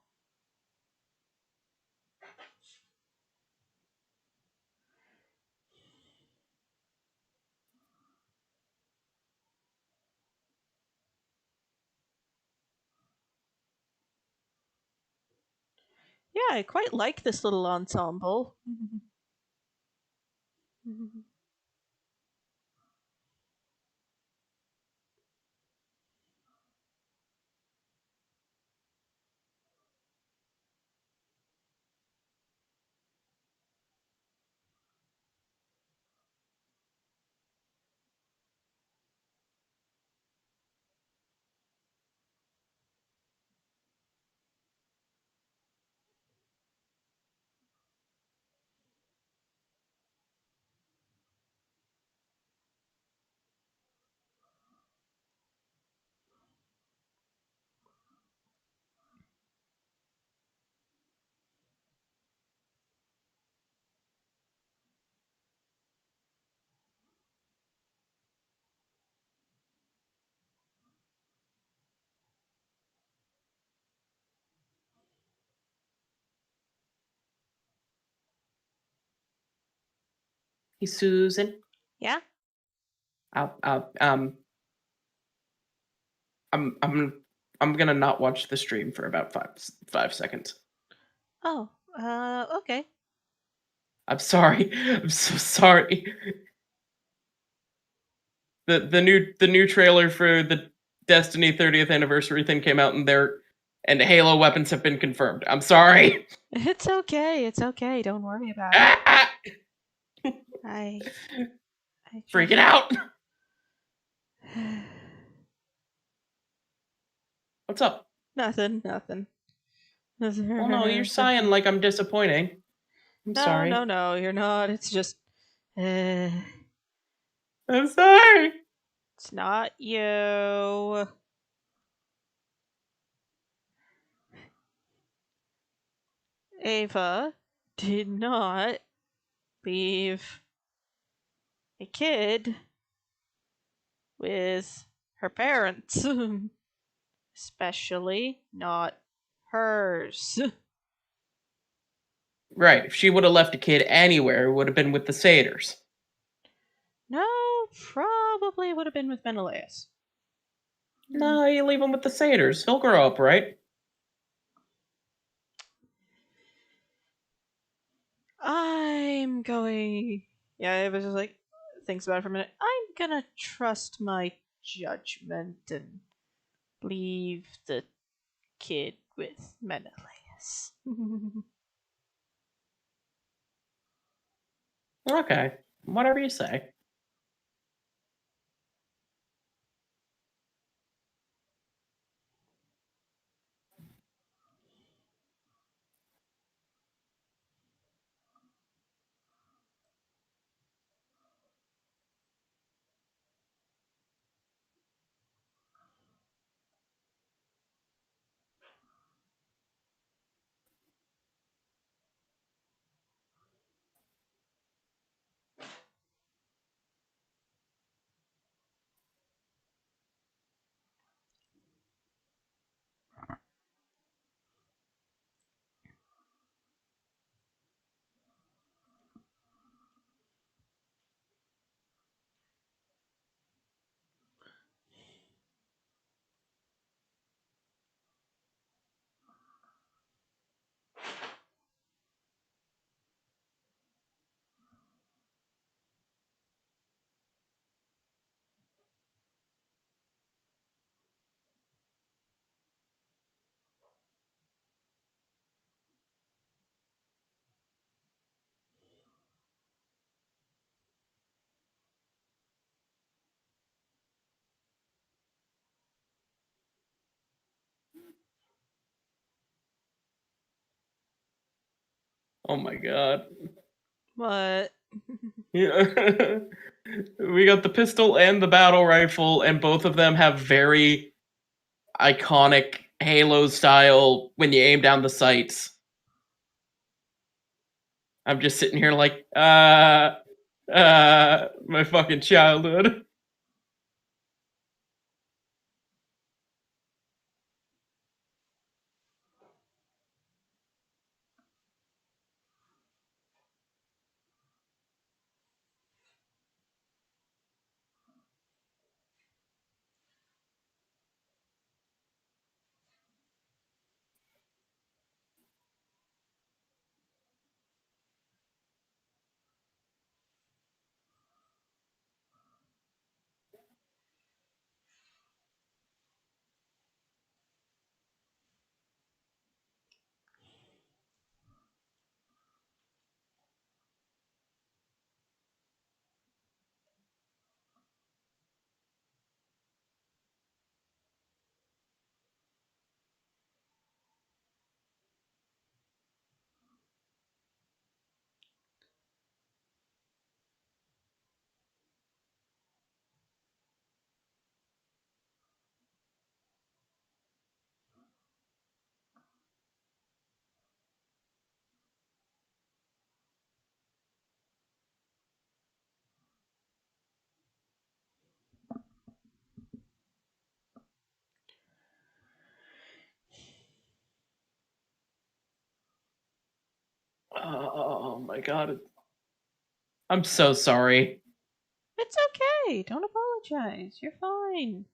Yeah, I quite like this little ensemble. Hey, Susan. Yeah? I'm gonna not watch the stream for about 5 seconds. Oh, okay. I'm sorry. I'm so sorry. The new trailer for the Destiny 30th anniversary thing came out, and Halo weapons have been confirmed. I'm sorry. It's okay. Don't worry about it. I Freaking out. What's up? Nothing. Oh no, you're sighing like I'm disappointing. I'm sorry. No, you're not. It's just. I'm sorry. It's not you. Ava did not leave a kid with her parents. Especially not hers. Right. If she would have left a kid anywhere, it would have been with the satyrs. No, probably would have been with Menelaus. No, you leave him with the satyrs. He'll grow up, right? I'm going. Yeah, it was just like, thinks about it for a minute. I'm gonna trust my judgment and leave the kid with Menelaus. Okay. Whatever you say. Oh my god. What? Yeah. We got the pistol and the battle rifle, and both of them have very iconic Halo style when you aim down the sights. I'm just sitting here like, my fucking childhood. Oh my god. I'm so sorry. It's okay. Don't apologize. You're fine.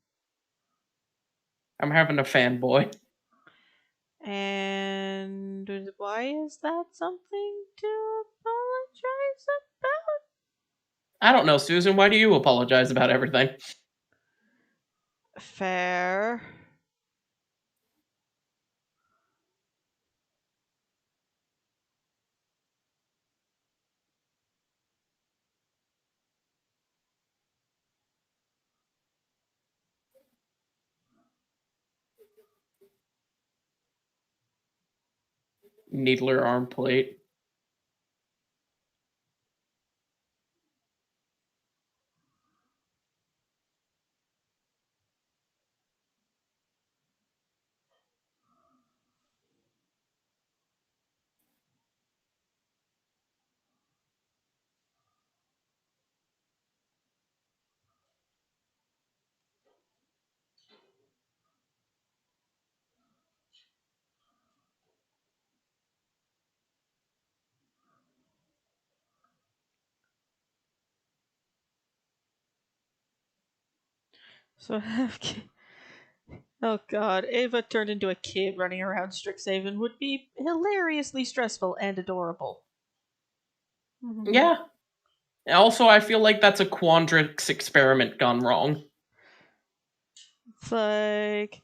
I'm having a fanboy. And why is that something to apologize about? I don't know, Susan. Why do you apologize about everything? Fair. Needler arm plate. So oh god, Ava turned into a kid running around Strixhaven would be hilariously stressful and adorable. Yeah. Also, I feel like that's a Quandrix experiment gone wrong. It's like,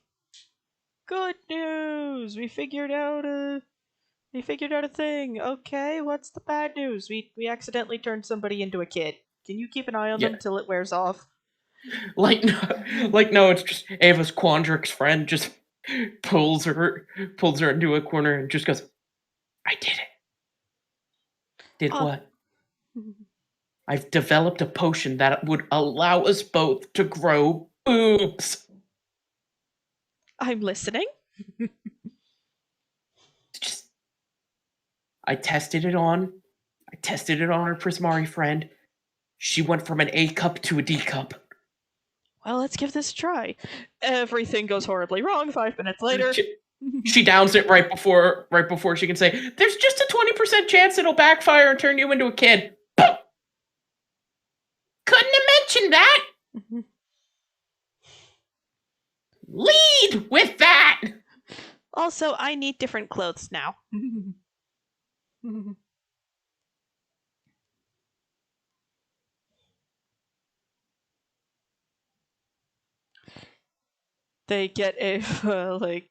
good news! We figured out a thing. Okay, what's the bad news? We accidentally turned somebody into a kid. Can you keep an eye on them till it wears off? Like no, it's just Ava's Quandrix friend just pulls her into a corner and just goes, "I did it." Did what? I've developed a potion that would allow us both to grow boobs. I'm listening. I tested it on our Prismari friend. She went from an A cup to a D cup. Well, let's give this a try. Everything goes horribly wrong 5 minutes later. She downs it right before she can say, "There's just a 20% chance it'll backfire and turn you into a kid." Couldn't have mentioned that. Lead with that. Also, I need different clothes now. They get a like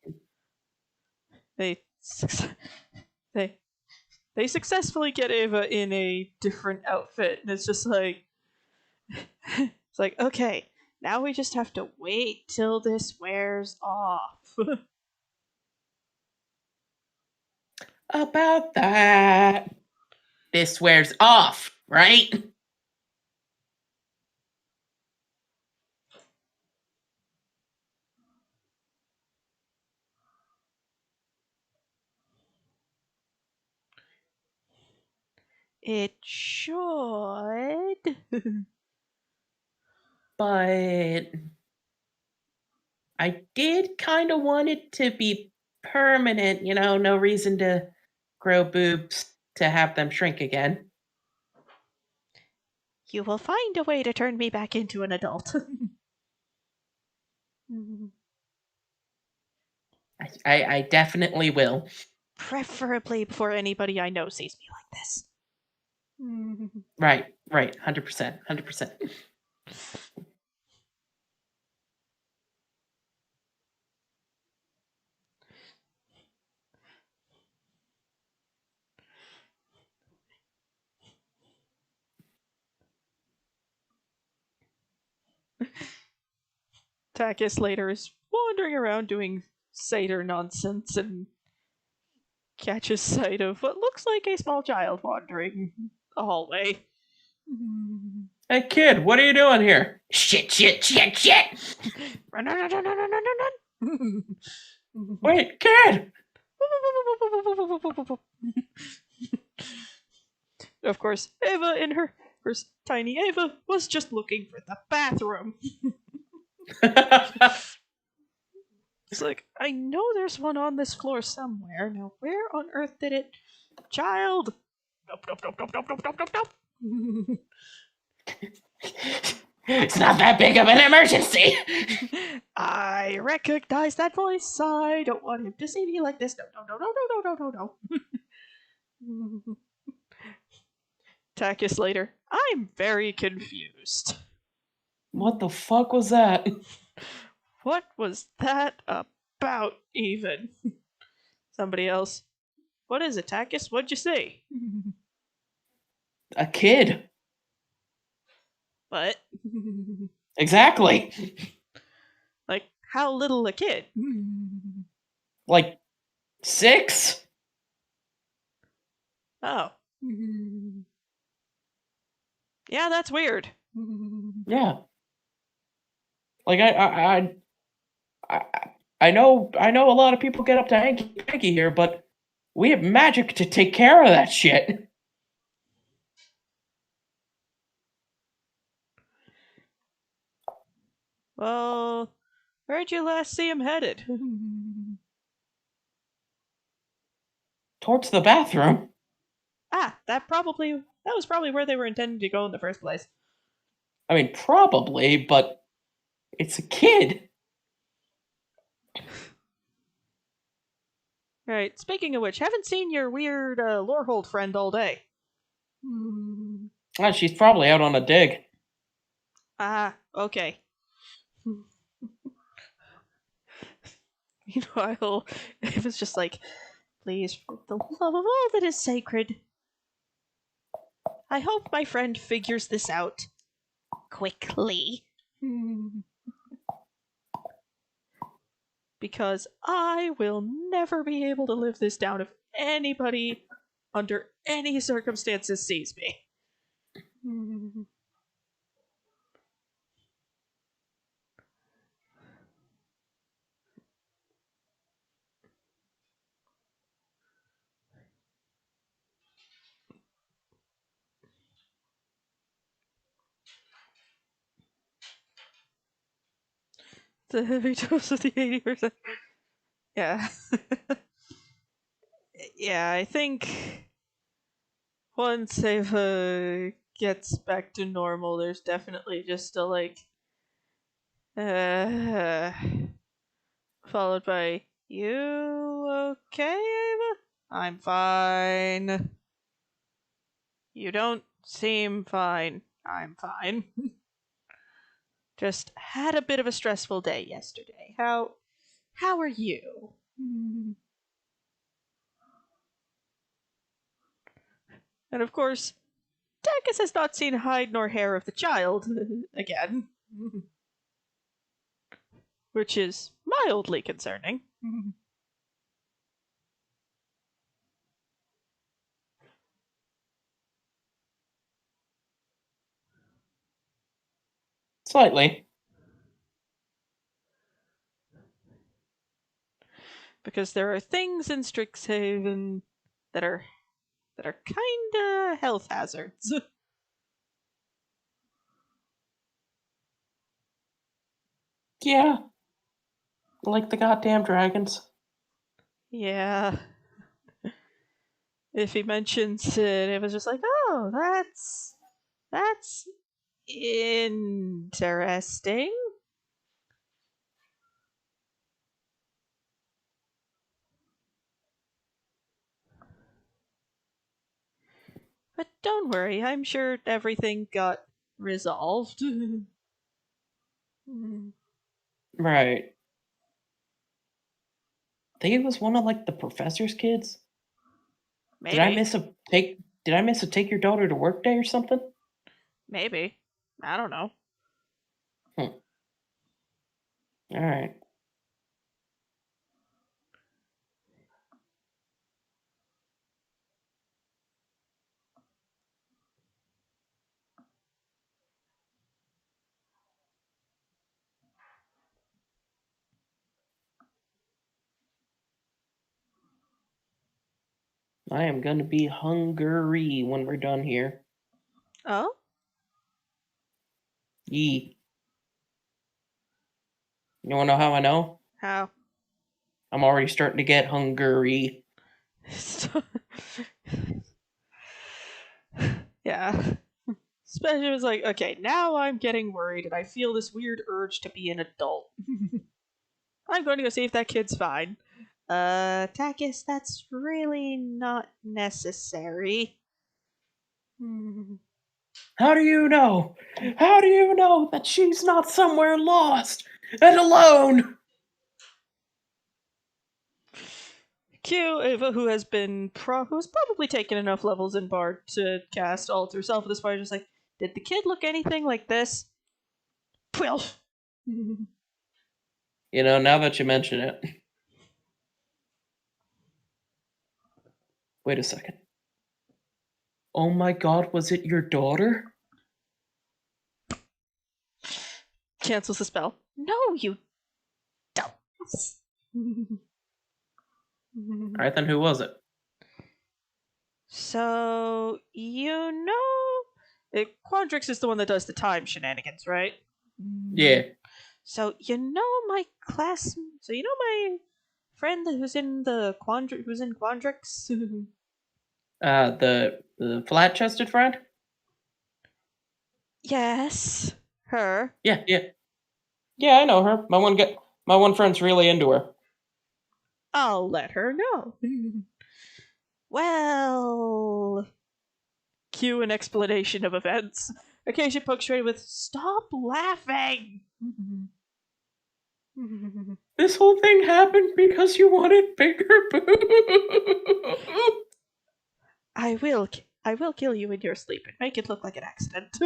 they successfully get Ava in a different outfit, and it's just like it's like, okay, now we just have to wait till this wears off. About that. This wears off, right? It should. But I did kind of want it to be permanent, no reason to grow boobs to have them shrink again. You will find a way to turn me back into an adult. I definitely will. Preferably before anybody I know sees me like this. Right, 100%. Takis later is wandering around doing satyr nonsense and catches sight of what looks like a small child wandering a hallway. Hey kid, what are you doing here? Shit. Run. Wait, kid! Of course, Ava in her tiny Ava was just looking for the bathroom. It's like, I know there's one on this floor somewhere. Now, where on earth did it... Child! Nope. It's not that big of an emergency. I recognize that voice. I don't want him to see me like this. No, no, no, no, no, no, no, no, no. Takis later. I'm very confused. What the fuck was that? What was that about, even? Somebody else. What is it, Takis? What'd you say? A kid. What? Exactly. Like, how little a kid? Like 6? Oh. Yeah, that's weird. Yeah. Like I know a lot of people get up to hanky here, but we have magic to take care of that shit. Well, where'd you last see him headed? Towards the bathroom. That was probably where they were intending to go in the first place. I mean, probably, but it's a kid. Right, speaking of which, haven't seen your weird Lorehold friend all day. She's probably out on a dig. Okay. Meanwhile, it was just like, please, for the love of all that is sacred, I hope my friend figures this out quickly. Because I will never be able to live this down if anybody, under any circumstances, sees me. The heavy dose of the 80%. Yeah. Yeah, I think once Ava gets back to normal, there's definitely just a followed by, you okay, Ava? I'm fine. You don't seem fine. I'm fine. Just had a bit of a stressful day yesterday. How are you? And of course, Takis has not seen hide nor hair of the child again. Which is mildly concerning. Slightly. Because there are things in Strixhaven that are kinda health hazards. Yeah. Like the goddamn dragons. Yeah. If he mentions it, it was just like, oh, that's interesting. But don't worry, I'm sure everything got resolved. Right. I think it was one of like the professor's kids. Maybe. Did I miss a take your daughter to work day or something? Maybe. I don't know. Alright. I am gonna be hungry when we're done here. Oh? Yee. You wanna know how I know? How? I'm already starting to get hungry. Yeah. Especially was like, okay, now I'm getting worried and I feel this weird urge to be an adult. I'm going to go see if that kid's fine. Takis, that's really not necessary. How do you know? How do you know that she's not somewhere lost and alone? Cue Eva, who's probably taken enough levels in Bard to cast Alter Self at this point, just like, did the kid look anything like this? Quill. You know, now that you mention it. Wait a second. Oh my god, was it your daughter? Cancels the spell. No, you don't. Alright, then who was it? So, Quandrix is the one that does the time shenanigans, right? Yeah. So, my friend who's in Quandrix? The flat-chested friend? Yes, her. Yeah. Yeah, I know her. My one friend's really into her. I'll let her know. Well, cue an explanation of events. Occasion punctuated with "Stop laughing." This whole thing happened because you wanted bigger boobs. I will kill you in your sleep and make it look like an accident.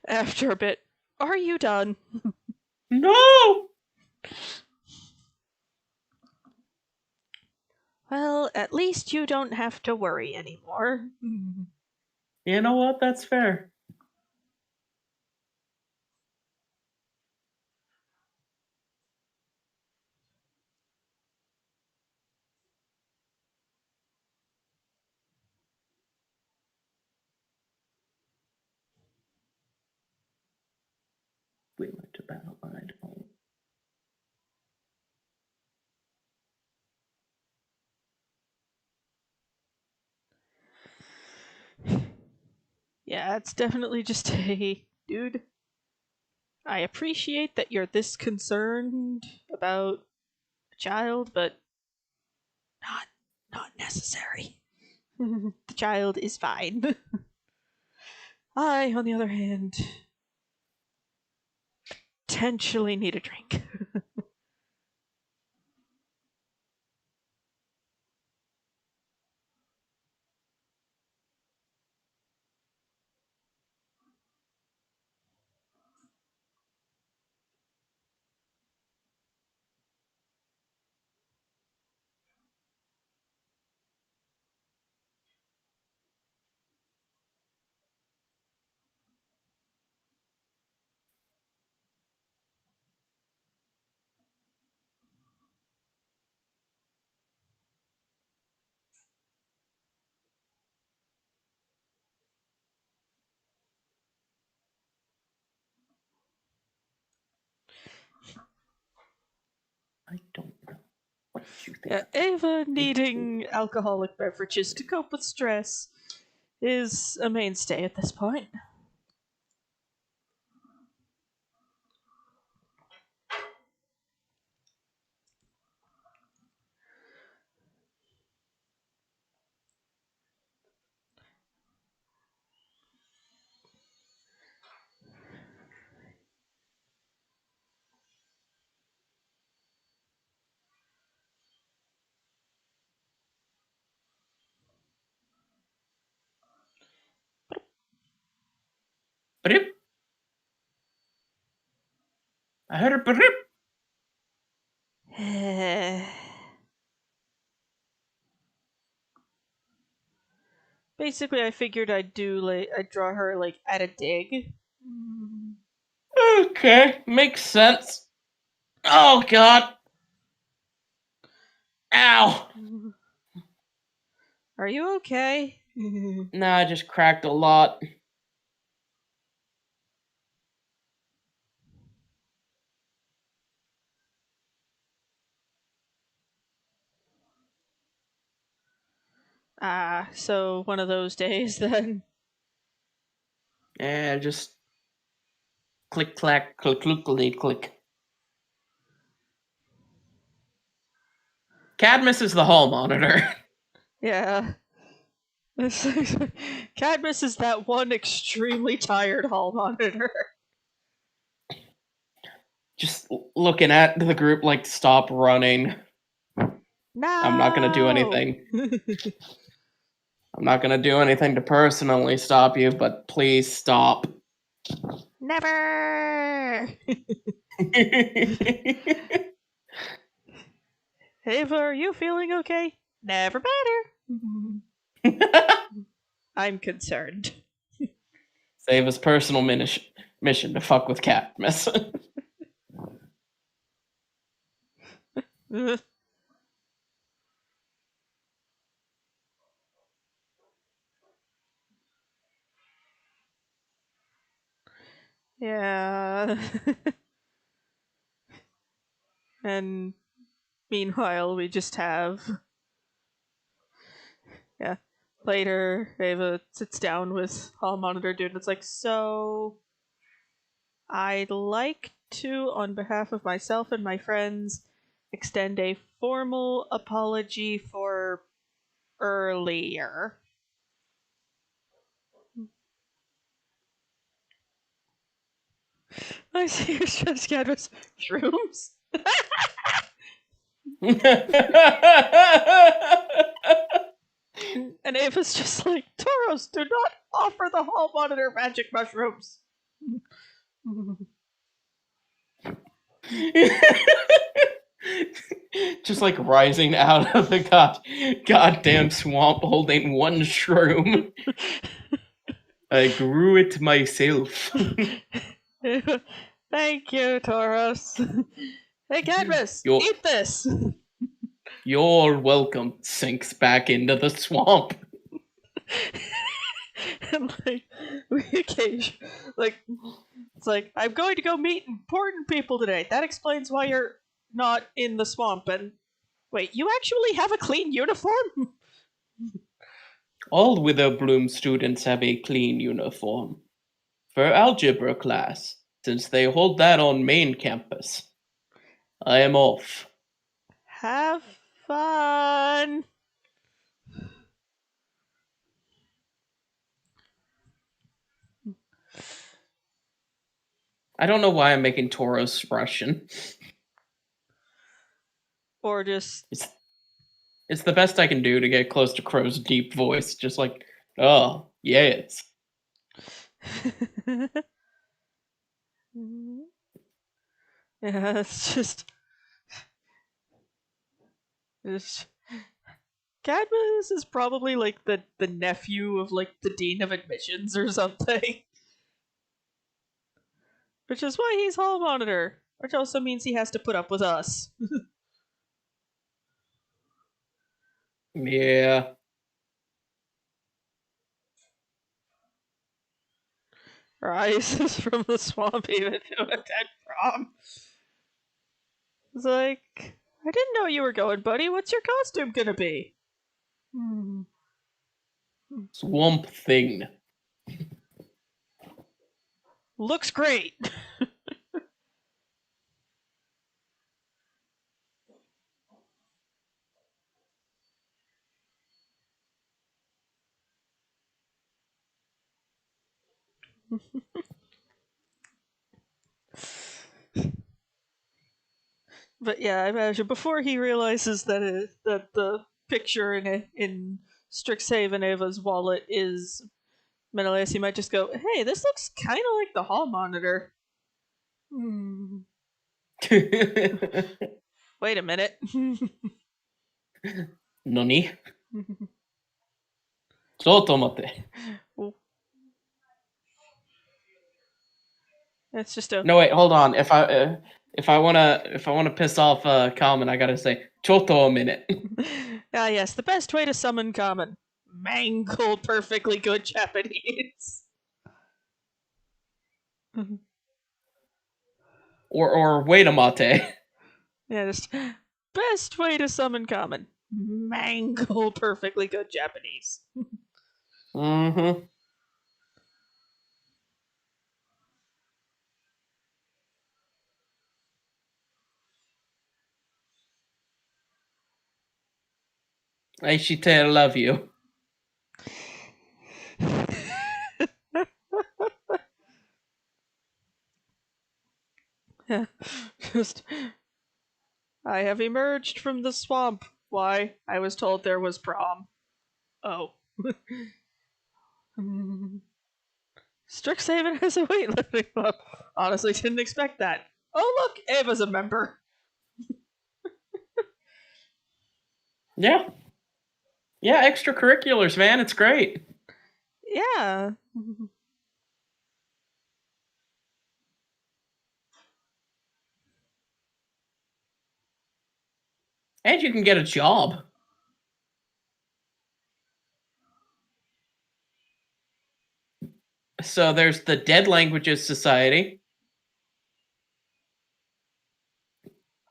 After a bit, are you done? No! Well, at least you don't have to worry anymore. You know what? That's fair. We went to battle line home. Yeah, it's definitely just a dude. I appreciate that you're this concerned about a child, but not necessary. The child is fine. I, on the other hand, potentially need a drink. I don't know. What did you think? Ava needing alcoholic beverages to cope with stress is a mainstay at this point. Brip. I heard a brip. Basically, I figured I'd draw her at a dig. Okay, makes sense. Oh god. Ow. Are you okay? Nah, I just cracked a lot. So one of those days then. Yeah, just click, clack, click, click, click, click. Cadmus is the hall monitor. Yeah. Cadmus is that one extremely tired hall monitor. Just looking at the group like, stop running. No! I'm not gonna do anything. I'm not gonna do anything to personally stop you, but please stop. Never! Ava, are you feeling okay? Never better. I'm concerned. Save his personal mission to fuck with Cadmus. Yeah. And meanwhile, we just have. Yeah. Later, Ava sits down with Hall Monitor Dude and it's like, so. I'd like to, on behalf of myself and my friends, extend a formal apology for earlier. I see your stress Cadmus. Shrooms? And Ava's just like, Tauros, do not offer the hall monitor magic mushrooms. Just like rising out of the goddamn swamp holding one shroom. I grew it myself. Thank you, Tauros. Hey, Cadmus, eat this. You're welcome. Sinks back into the swamp. And like, we occasionally, like, it's like, I'm going to go meet important people today. That explains why you're not in the swamp. And wait, you actually have a clean uniform? All Witherbloom students have a clean uniform. For algebra class, since they hold that on main campus. I am off. Have fun. I don't know why I'm making Tauros Russian. Or just... It's the best I can do to get close to Crow's deep voice. Just like, oh, yes. Yeah, it's just... Cadmus is probably like the nephew of like the dean of admissions or something. Which is why he's hall monitor. Which also means he has to put up with us. Yeah. Rises from the swamp even to attend prom. It's like, I didn't know you were going, buddy. What's your costume gonna be? Swamp Thing. Looks great. But yeah, I imagine before he realizes that that the picture in Strixhaven Eva's wallet is Menelaus, he might just go, "Hey, this looks kind of like the hall monitor." Wait a minute. Nani? Sotomate. It's just a... No, wait, hold on. If I wanna piss off Common, I gotta say Choto a minute. Ah, yes, the best way to summon Common: mangle perfectly good Japanese. or wait a mate. Yeah, just best way to summon Common: mangle perfectly good Japanese. Mm-hmm. Aishite, I love you. Just, I have emerged from the swamp. Why? I was told there was prom. Oh. Strixhaven has a weightlifting club. Honestly, didn't expect that. Oh, look, Eva's a member. Yeah. Yeah, extracurriculars, man. It's great. Yeah. And you can get a job. So there's the Dead Languages Society,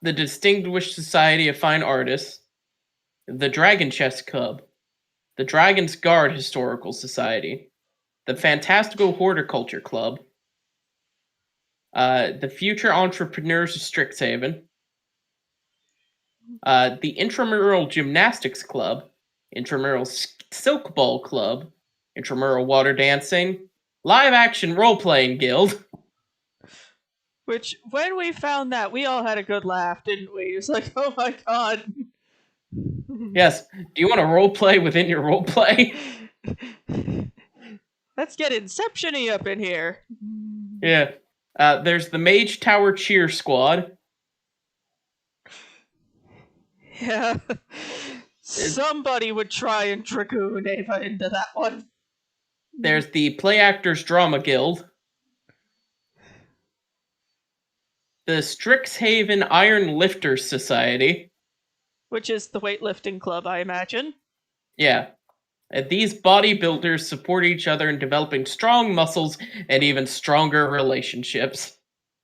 the Distinguished Society of Fine Artists, the Dragon Chess Club, the Dragon's Guard Historical Society, the Fantastical Horticulture Club, the Future Entrepreneurs of Strixhaven, the Intramural Gymnastics Club, Intramural Silk Ball Club, Intramural Water Dancing, Live Action Role Playing Guild. Which, when we found that, we all had a good laugh, didn't we? It was like, oh my god. Yes. Do you want to role play within your role play? Let's get Inception-y up in here. Yeah. There's the Mage Tower Cheer Squad. Yeah. Somebody would try and Dragoon Eva into that one. There's the Play Actors Drama Guild. The Strixhaven Iron Lifters Society. Which is the weightlifting club, I imagine. Yeah. These bodybuilders support each other in developing strong muscles and even stronger relationships.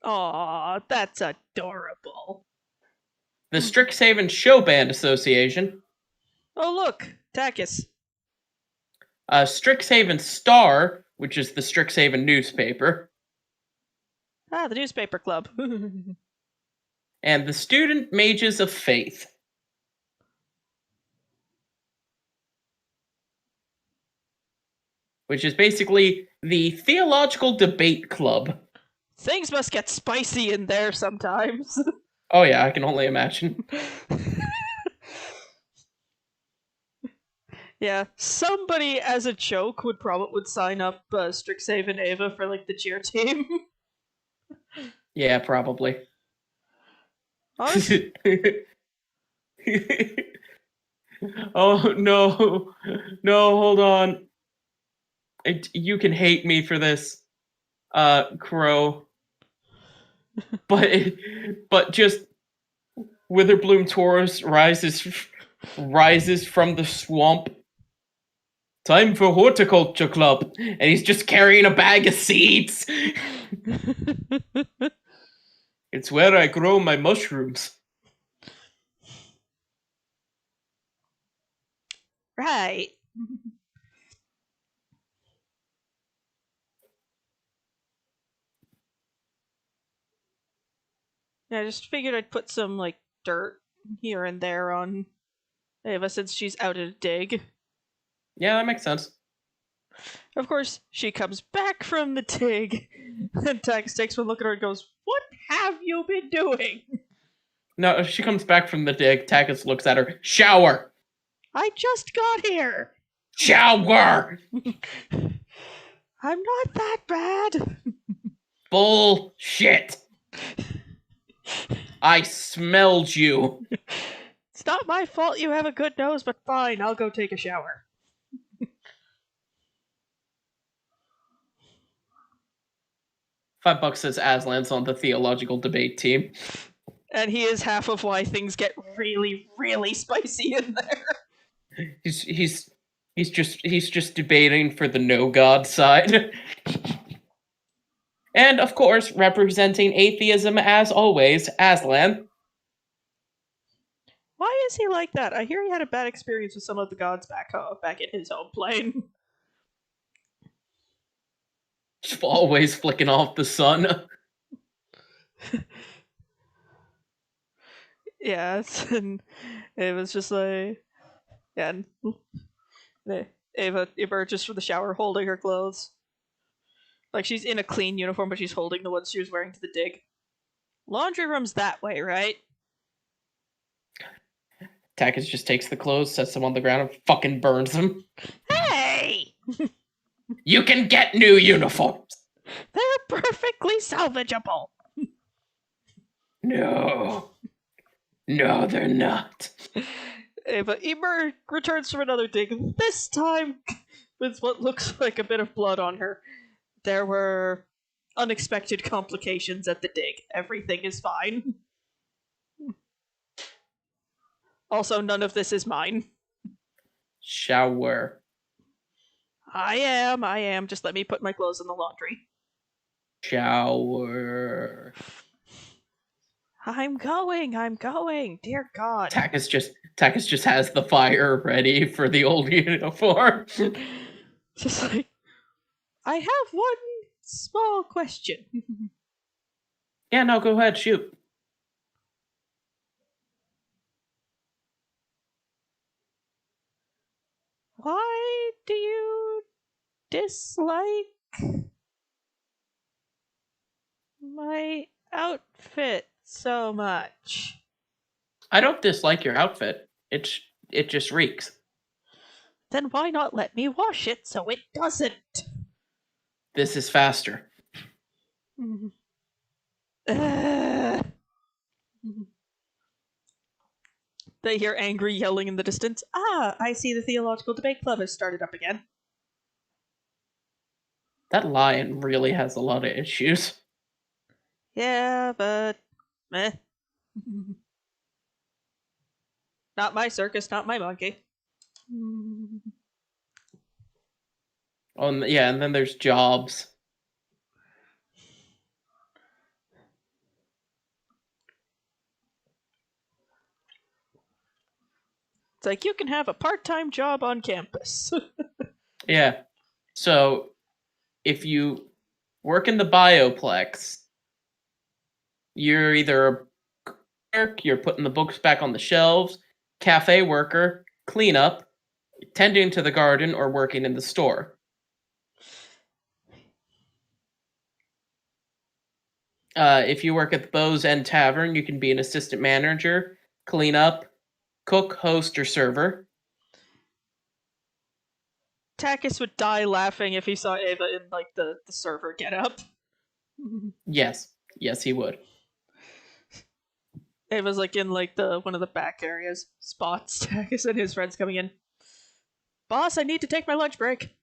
Aw, that's adorable. The Strixhaven Show Band Association. Oh, look, Takis. Strixhaven Star, which is the Strixhaven newspaper. Ah, the newspaper club. And the Student Mages of Faith. Which is basically the Theological Debate Club. Things must get spicy in there sometimes. Oh yeah, I can only imagine. Yeah, somebody as a joke would sign up Strixhaven Eva for like the cheer team. Yeah, probably. Honestly, oh no, hold on. You can hate me for this, Crow. But just Witherbloom Taurus rises from the swamp. Time for horticulture club, and he's just carrying a bag of seeds. It's where I grow my mushrooms. right. Yeah, I just figured I'd put some like dirt here and there on Eva since she's out at a dig. Yeah, that makes sense. Of course, she comes back from the dig, and Tax takes one look at her and goes, "What have you been doing?" No, she comes back from the dig. Takis looks at her. Shower! I just got here! Shower! I'm not that bad. Bullshit! I smelled you. It's not my fault you have a good nose, but fine, I'll go take a shower. $5 says Aslan's on the theological debate team. And he is half of why things get really, really spicy in there. He's just debating for the no god side. And of course, representing atheism as always, Aslan. Why is he like that? I hear he had a bad experience with some of the gods back in his home plane. Just always flicking off the sun. Yes, and it was just like, yeah, and Ava emerges from the shower holding her clothes. Like, she's in a clean uniform, but she's holding the ones she was wearing to the dig. Laundry room's that way, right? Takis just takes the clothes, sets them on the ground, and fucking burns them. Hey! You can get new uniforms! They're perfectly salvageable! No. No, they're not. Ava returns from another dig, this time with what looks like a bit of blood on her. There were unexpected complications at the dig. Everything is fine. Also, none of this is mine. Shower. I am. Just let me put my clothes in the laundry. Shower. I'm going. Dear God. Takis just has the fire ready for the old uniform. Just like, I have one small question. Yeah, no, go ahead, shoot. Why do you dislike my outfit so much? I don't dislike your outfit. It just reeks. Then why not let me wash it so it doesn't? This is faster. They hear angry yelling in the distance. Ah, I see the Theological Debate Club has started up again. That lion really has a lot of issues. Yeah, but meh. Not my circus, not my monkey. Oh, yeah, and then there's jobs. It's like, you can have a part-time job on campus. Yeah. So, if you work in the Bioplex, you're either a clerk, you're putting the books back on the shelves, cafe worker, cleanup, tending to the garden, or working in the store. If you work at the Bow's End Tavern, you can be an assistant manager, cleanup, cook, host, or server. Takis would die laughing if he saw Ava in, like, the server get-up. Yes, he would. Ava's, like, in, like, one of the back areas. Spots Takis and his friends coming in. Boss, I need to take my lunch break.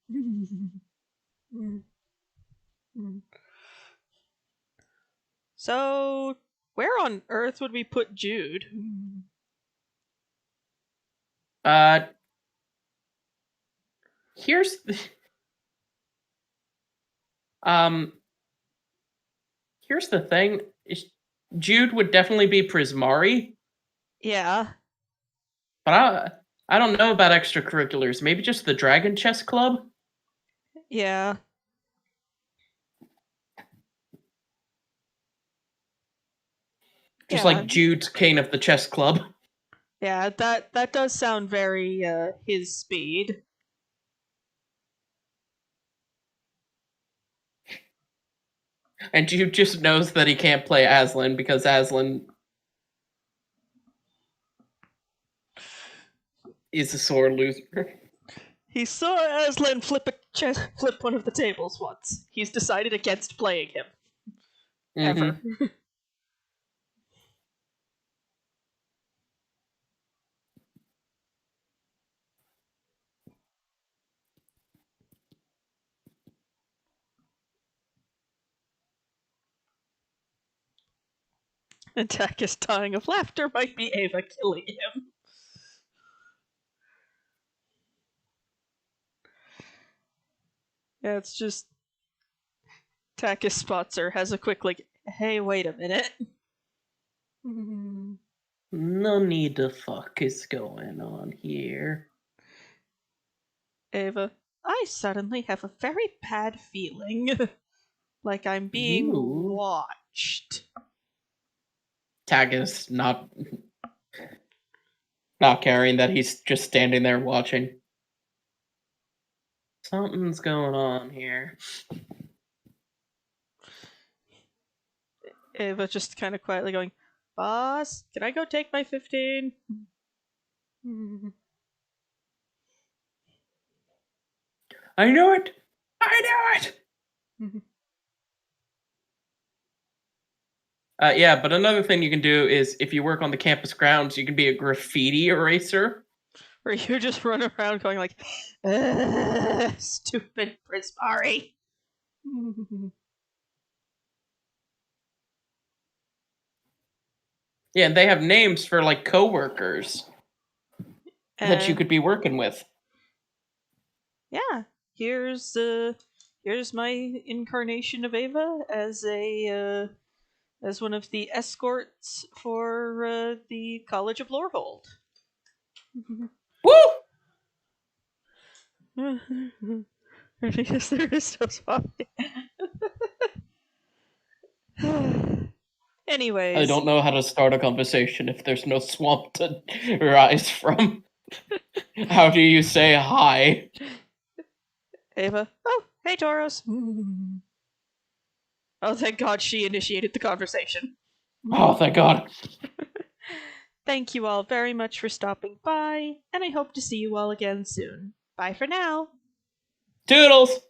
So, where on earth would we put Jude? Here's here's the thing. Jude would definitely be Prismari. Yeah. But I don't know about extracurriculars. Maybe just the Dragon Chess Club? Yeah. Just like Jude's Cane of the Chess Club. Yeah, that does sound very his speed. And Jude just knows that he can't play Aslan because Aslan is a sore loser. He saw Aslan flip one of the tables once. He's decided against playing him. Ever. Attack is dying of laughter might be Ava killing him. Yeah, it's just Takis spots her, has a quick like, hey, wait a minute. No need to fuck is going on here. Ava, I suddenly have a very bad feeling. Like I'm being watched. Tag is not caring that he's just standing there watching. Something's going on here. Ava just kind of quietly going, "Boss, can I go take my 15?" I knew it! I knew it! Yeah, but another thing you can do is if you work on the campus grounds, you can be a graffiti eraser. Or you just run around going like, stupid Prismari. Yeah, and they have names for like coworkers that you could be working with. Yeah, here's my incarnation of Ava as as one of the escorts for the College of Lorehold. Woo! Because there is no swamp. Anyways, I don't know how to start a conversation if there's no swamp to rise from. How do you say hi? Ava. Oh, hey, Tauros. Oh, thank God she initiated the conversation. Oh, thank God. Thank you all very much for stopping by, and I hope to see you all again soon. Bye for now. Toodles!